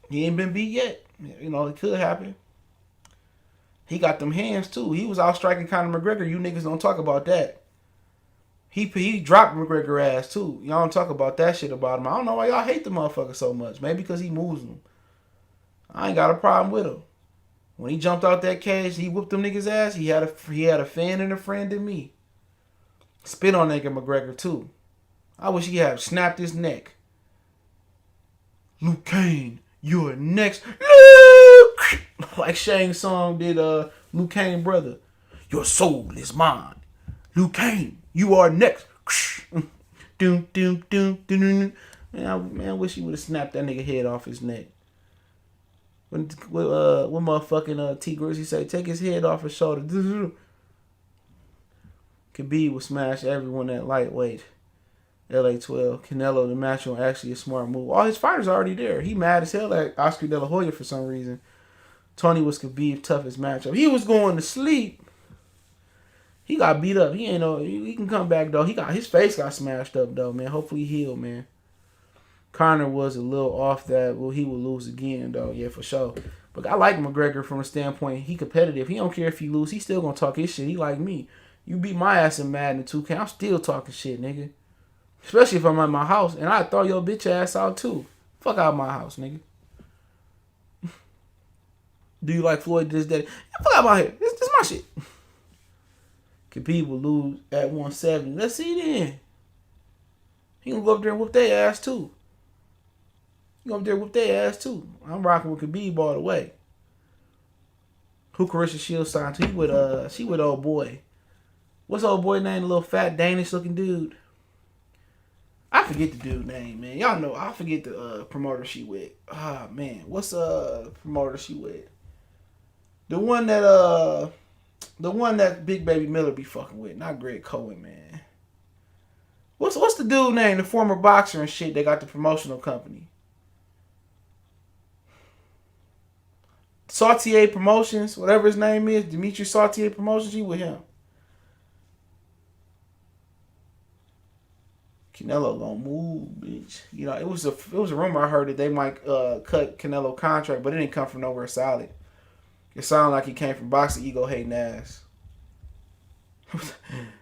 He ain't been beat yet. You know, it could happen. He got them hands too. He was out striking Conor McGregor. You niggas don't talk about that. He dropped McGregor ass too. Y'all don't talk about that shit about him. I don't know why y'all hate the motherfucker so much. Maybe because he moves them. I ain't got a problem with him. When he jumped out that cage, he whooped them niggas ass. He had a fan and a friend in me. Spit on nigga McGregor too. I wish he had snapped his neck. Luke Kane, you're next. Like Shane's song did Luke Kane brother. Your soul is mine. Luke Kane, you are next. Doom, doom, doom, doom. Man, I wish he would have snapped that nigga head off his neck. When motherfucking T Grizzly say, take his head off his shoulder. Khabib would smash everyone at lightweight. LA 12. Canelo, the match was actually a smart move. All his fighters are already there. He mad as hell at Oscar De La Hoya for some reason. Tony was Khabib's toughest matchup. He was going to sleep. He got beat up. He ain't no. He can come back though. His face got smashed up though, man. Hopefully he healed, man. Conor was a little off that. Well, he will lose again though. Yeah, for sure. But I like McGregor from a standpoint. He competitive. He don't care if he lose. He still gonna talk his shit. He like me. You beat my ass in Madden 2K. I'm still talking shit, nigga. Especially if I'm at my house and I throw your bitch ass out too. Fuck out of my house, nigga. Do you like Floyd this day? Fuck out my head. This my shit. Khabib will lose at 170. Let's see then. He gonna go up there and whoop their ass too. He gonna up there and whoop their ass too. I'm rocking with Khabib all the way. Who Carissa Shields signed to? She with old boy. What's old boy name? The little fat Danish looking dude. I forget the dude name, man. Y'all know I forget the promoter she with. Ah man, what's promoter she with? The one that Big Baby Miller be fucking with, not Greg Cohen, man. What's the dude name? The former boxer and shit. They got the promotional company. Sautier Promotions, whatever his name is, Dimitri Sautier Promotions. He with him. Canelo gonna move, bitch. You know, it was a rumor I heard that they might cut Canelo contract, but it didn't come from nowhere solid. It sounded like he came from boxing ego hating ass.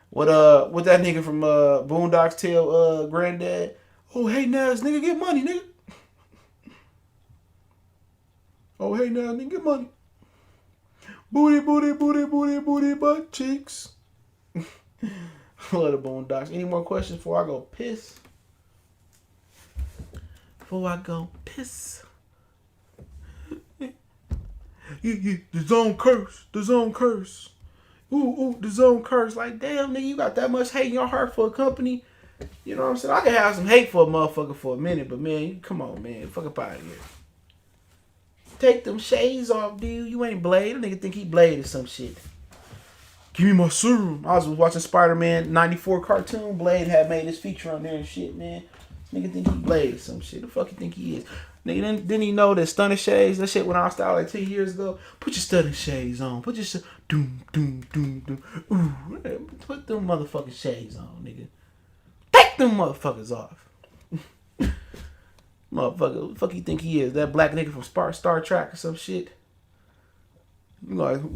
What that nigga from Boondocks tell granddad? Oh hey ass nigga, get money, nigga. Oh hey now nigga, get money. Booty, booty, booty, booty, booty, butt cheeks. Love the Boondocks. Any more questions before I go piss? The zone curse. The zone curse. Ooh, the zone curse. Like, damn, nigga, you got that much hate in your heart for a company? You know what I'm saying? I can have some hate for a motherfucker for a minute, but, man, come on, man. Fuck up out of here. Take them shades off, dude. You ain't Blade. That nigga think he Blade or some shit. Give me my serum. I was watching Spider-Man 94 cartoon. Blade had made his feature on there and shit, man. Nigga think he Blade or some shit. The fuck you think he is? Nigga, didn't he know that stunning shades? That shit went out of style like 10 years ago. Put your stunning shades on. Put your doom, doom, doom, doom. Ooh, put them motherfucking shades on, nigga. Take them motherfuckers off. Motherfucker, what the fuck you think he is? That black nigga from Star Trek or some shit? You know,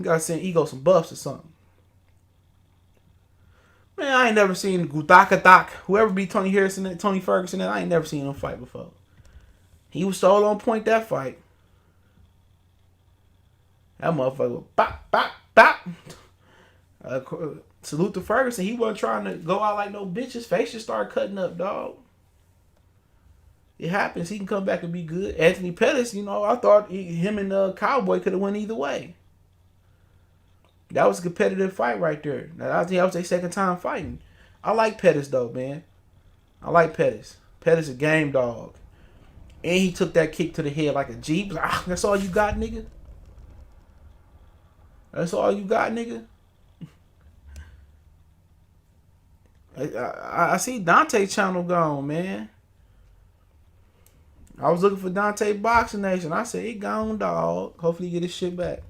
gotta send Ego some buffs or something. Man, I ain't never seen Gudakadak. Whoever beat Tony Harrison and Tony Ferguson, I ain't never seen him fight before. He was so on point that fight. That motherfucker, bop, bop, bop. Salute to Ferguson. He wasn't trying to go out like no bitch. His face just started cutting up, dog. It happens. He can come back and be good. Anthony Pettis, you know, I thought him and Cowboy could have went either way. That was a competitive fight right there. Now, I think that was their second time fighting. I like Pettis, though, man. I like Pettis. Pettis a game dog. And he took that kick to the head like a Jeep. That's all you got, nigga? That's all you got, nigga? I see Dante channel gone, man. I was looking for Dante Boxing Nation. I said, it gone, dog. Hopefully he get his shit back.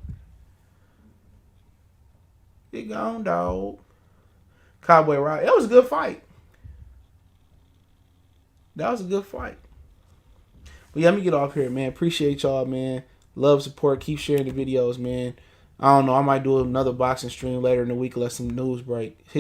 It gone, dog. Cowboy Rod. It was a good fight. that was a good fight. But yeah, let me get off here, man. Appreciate y'all, man. Love, support. Keep sharing the videos, man. I don't know. I might do another boxing stream later in the week. Let some news break.